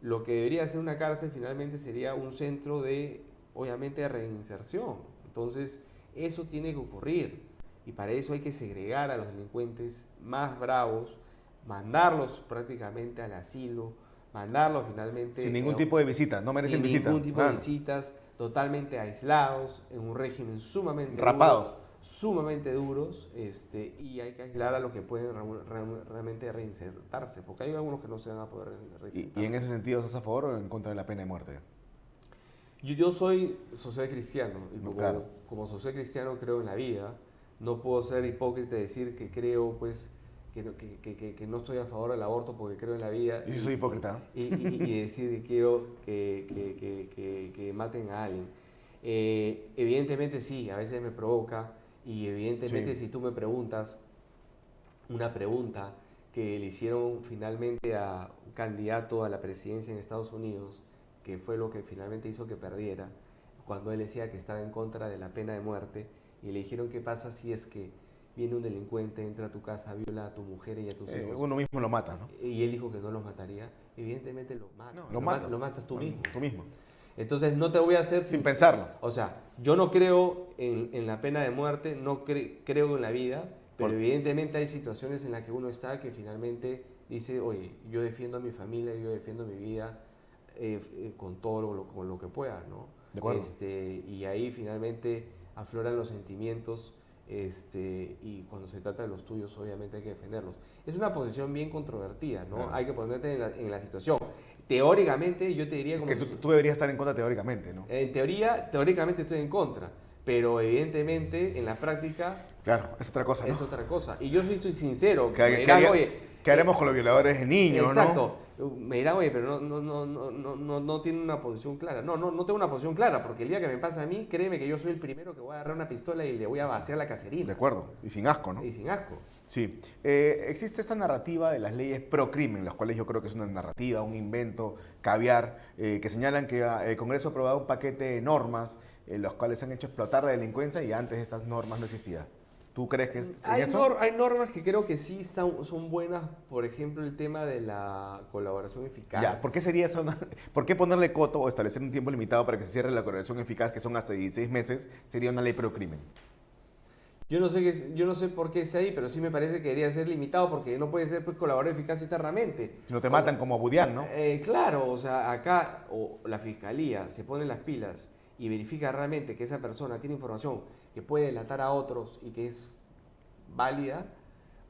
Lo que debería ser una cárcel finalmente sería un centro de, obviamente, de reinserción. Entonces, eso tiene que ocurrir y para eso hay que segregar a los delincuentes más bravos, mandarlos prácticamente al asilo, mandarlos finalmente... Sin ningún tipo de visita, no merecen sin visita. ningún tipo Claro. de visitas, totalmente aislados, en un régimen sumamente Rapados. duro, sumamente duros, y hay que aislar a los que pueden realmente reinsertarse, porque hay algunos que no se van a poder reinsertar. Y en ese sentido, ¿estás a favor o en contra de la pena de muerte? Yo soy social cristiano, y No, como, claro. como social cristiano creo en la vida, no puedo ser hipócrita y decir que creo, pues, que no estoy a favor del aborto porque creo en la vida. Yo sí soy hipócrita. Y decir que quiero que maten a alguien. Evidentemente sí, a veces me provoca y evidentemente Sí. si tú me preguntas una pregunta que le hicieron finalmente a un candidato a la presidencia en Estados Unidos, que fue lo que finalmente hizo que perdiera, cuando él decía que estaba en contra de la pena de muerte, y le dijeron qué pasa si es que viene un delincuente, entra a tu casa, viola a tu mujer y a tus hijos. Uno mismo lo mata, ¿no? Y él dijo que no los mataría. Evidentemente los mata. No, lo matas. Lo matas tú mismo. Tú mismo. Entonces no te voy a hacer... Sin pensarlo. O sea, yo no creo en la pena de muerte, no creo en la vida, pero evidentemente hay situaciones en las que uno está que finalmente dice, oye, yo defiendo a mi familia, yo defiendo mi vida con todo con lo que pueda, ¿no? De acuerdo. Y ahí finalmente afloran los sentimientos y cuando se trata de los tuyos obviamente hay que defenderlos. Es una posición bien controvertida, ¿no? Claro. Hay que ponerte en la situación. Teóricamente yo te diría como... Que tú deberías estar en contra teóricamente, ¿no? En teoría, teóricamente estoy en contra, pero evidentemente en la práctica Claro, es otra cosa, ¿no? es otra cosa. Y yo sí estoy sincero. ¿Qué, Me dirán, oye, qué haremos con los violadores de niños, exacto. Me dirán, oye, pero no tiene una posición clara. No tengo una posición clara, porque el día que me pasa a mí, créeme que yo soy el primero que voy a agarrar una pistola y le voy a vaciar la ¿no? caserina. De acuerdo, y sin asco, ¿no? Y sin asco. Sí. Existe esta narrativa de las leyes pro crimen, las cuales yo creo que es una narrativa, un invento, caviar, que señalan que el Congreso ha aprobado un paquete de normas los cuales han hecho explotar la delincuencia y antes estas normas no existían. ¿Tú crees que es en eso? Hay normas que creo que sí son buenas, por ejemplo, el tema de la colaboración eficaz. Ya, ¿por qué sería eso? ¿Por qué ponerle coto o establecer un tiempo limitado para que se cierre la colaboración eficaz, que son hasta 16 meses, sería una ley pro crimen? Yo no sé por qué es ahí, pero sí me parece que debería ser limitado porque no puede ser pues colaborador eficaz eternamente. Si no te matan como a Budián, ¿no? Claro, o sea, acá la fiscalía se pone las pilas y verifica realmente que esa persona tiene información que puede delatar a otros y que es válida,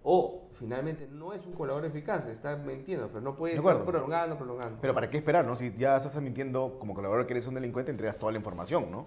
o finalmente no es un colaborador eficaz, está mintiendo, pero no puede estar prolongando. Pero ¿para qué esperar, no? Si ya estás mintiendo como colaborador que eres un delincuente, entregas toda la información, ¿no?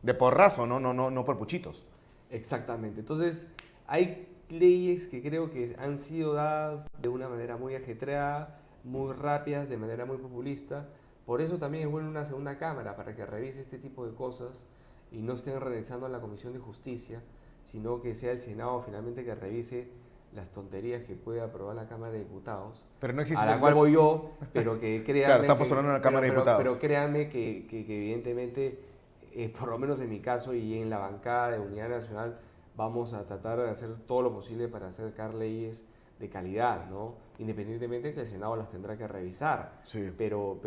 De porrazo, no por puchitos. Exactamente. Entonces, hay leyes que creo que han sido dadas de una manera muy ajetreada, muy rápida, de manera muy populista. Por eso también es bueno una segunda cámara para que revise este tipo de cosas y no estén realizando a la Comisión de Justicia, sino que sea el Senado finalmente que revise las tonterías que puede aprobar la Cámara de Diputados. Pero no existe a la cual voy yo, pero que créanme... Claro, está postulando en la Cámara de Diputados. Pero créanme que evidentemente, por lo menos en mi caso y en la bancada de Unidad Nacional, vamos a tratar de hacer todo lo posible para acercar leyes de calidad, ¿no? Independientemente que el Senado las tendrá que revisar. Sí. Pero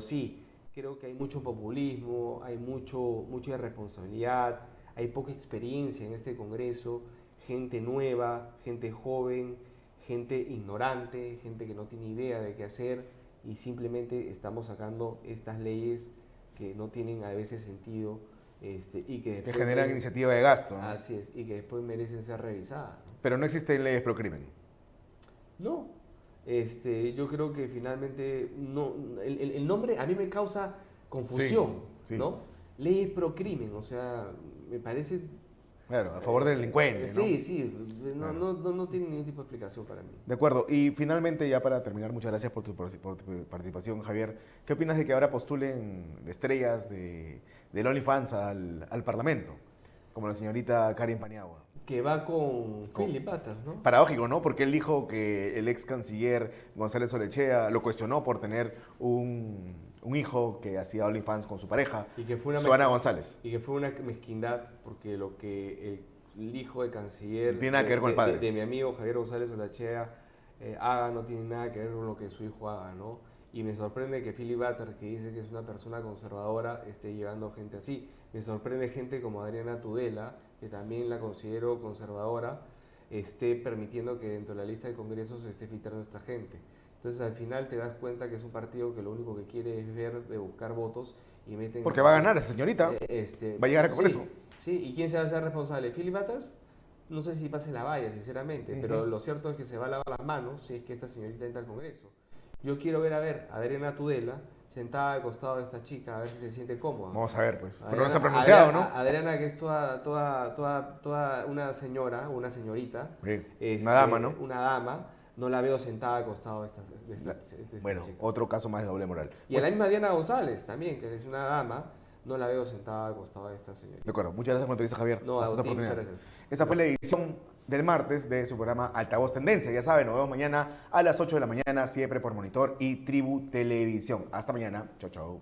sí, creo que hay mucho populismo, hay mucha irresponsabilidad, hay poca experiencia en este Congreso, gente nueva, gente joven, gente ignorante, gente que no tiene idea de qué hacer y simplemente estamos sacando estas leyes que no tienen a veces sentido y que generan iniciativa de gasto, ¿no? Así es, y que después merecen ser revisadas, ¿no? Pero no existen leyes pro crimen. No, yo creo que finalmente no, el nombre a mí me causa confusión, Sí, sí. ¿no? Leyes pro crimen, o sea, me parece... Claro, a favor del delincuente, ¿no? Sí, no tiene ningún tipo de explicación para mí. De acuerdo. Y finalmente, ya para terminar, muchas gracias por tu participación, Javier. ¿Qué opinas de que ahora postulen estrellas del OnlyFans al Parlamento? Como la señorita Karen Paniagua. Que va con Philip Butters, ¿no? Paradójico, ¿no? Porque él dijo que el ex canciller González Olechea lo cuestionó por tener un hijo que hacía OnlyFans con su pareja, Y que fue una Suana González. Y que fue una mezquindad porque lo que el hijo de canciller... Tiene nada que ver con el padre. De mi amigo Javier González Olachea haga no tiene nada que ver con lo que su hijo haga, ¿no? Y me sorprende que Philip Butters, que dice que es una persona conservadora, esté llevando gente así. Me sorprende gente como Adriana Tudela, que también la considero conservadora, esté permitiendo que dentro de la lista de congresos se esté filtrando esta gente. Entonces al final te das cuenta que es un partido que lo único que quiere es ver de buscar votos y meten... Porque va a ganar esa señorita. Va a llegar al Congreso. Sí, ¿y quién se va a hacer responsable? ¿Philip Butters? No sé si pase la valla, sinceramente, pero lo cierto es que se va a lavar las manos si es que esta señorita entra al Congreso. Yo quiero ver a Adriana Tudela sentada al costado de esta chica, a ver si se siente cómoda. Vamos a ver, pues. Adriana, Pero no se ha pronunciado, ¿no? Adriana, que es toda una señora, una señorita. Sí, una dama, ¿no? Una dama. No la veo sentada al costado de esta Bueno, chica. otro caso más de doble moral. Y a la misma Diana González también, que es una dama, no la veo sentada al costado de esta señorita. De acuerdo. Muchas gracias por la entrevista, Javier. No, hasta a otra ti, oportunidad. muchas gracias. Esta fue la edición del martes de su programa Altavoz Tendencia. Ya saben, nos vemos mañana a las 8 de la mañana, siempre por Monitor y Tribu Televisión. Hasta mañana. Chau, chau.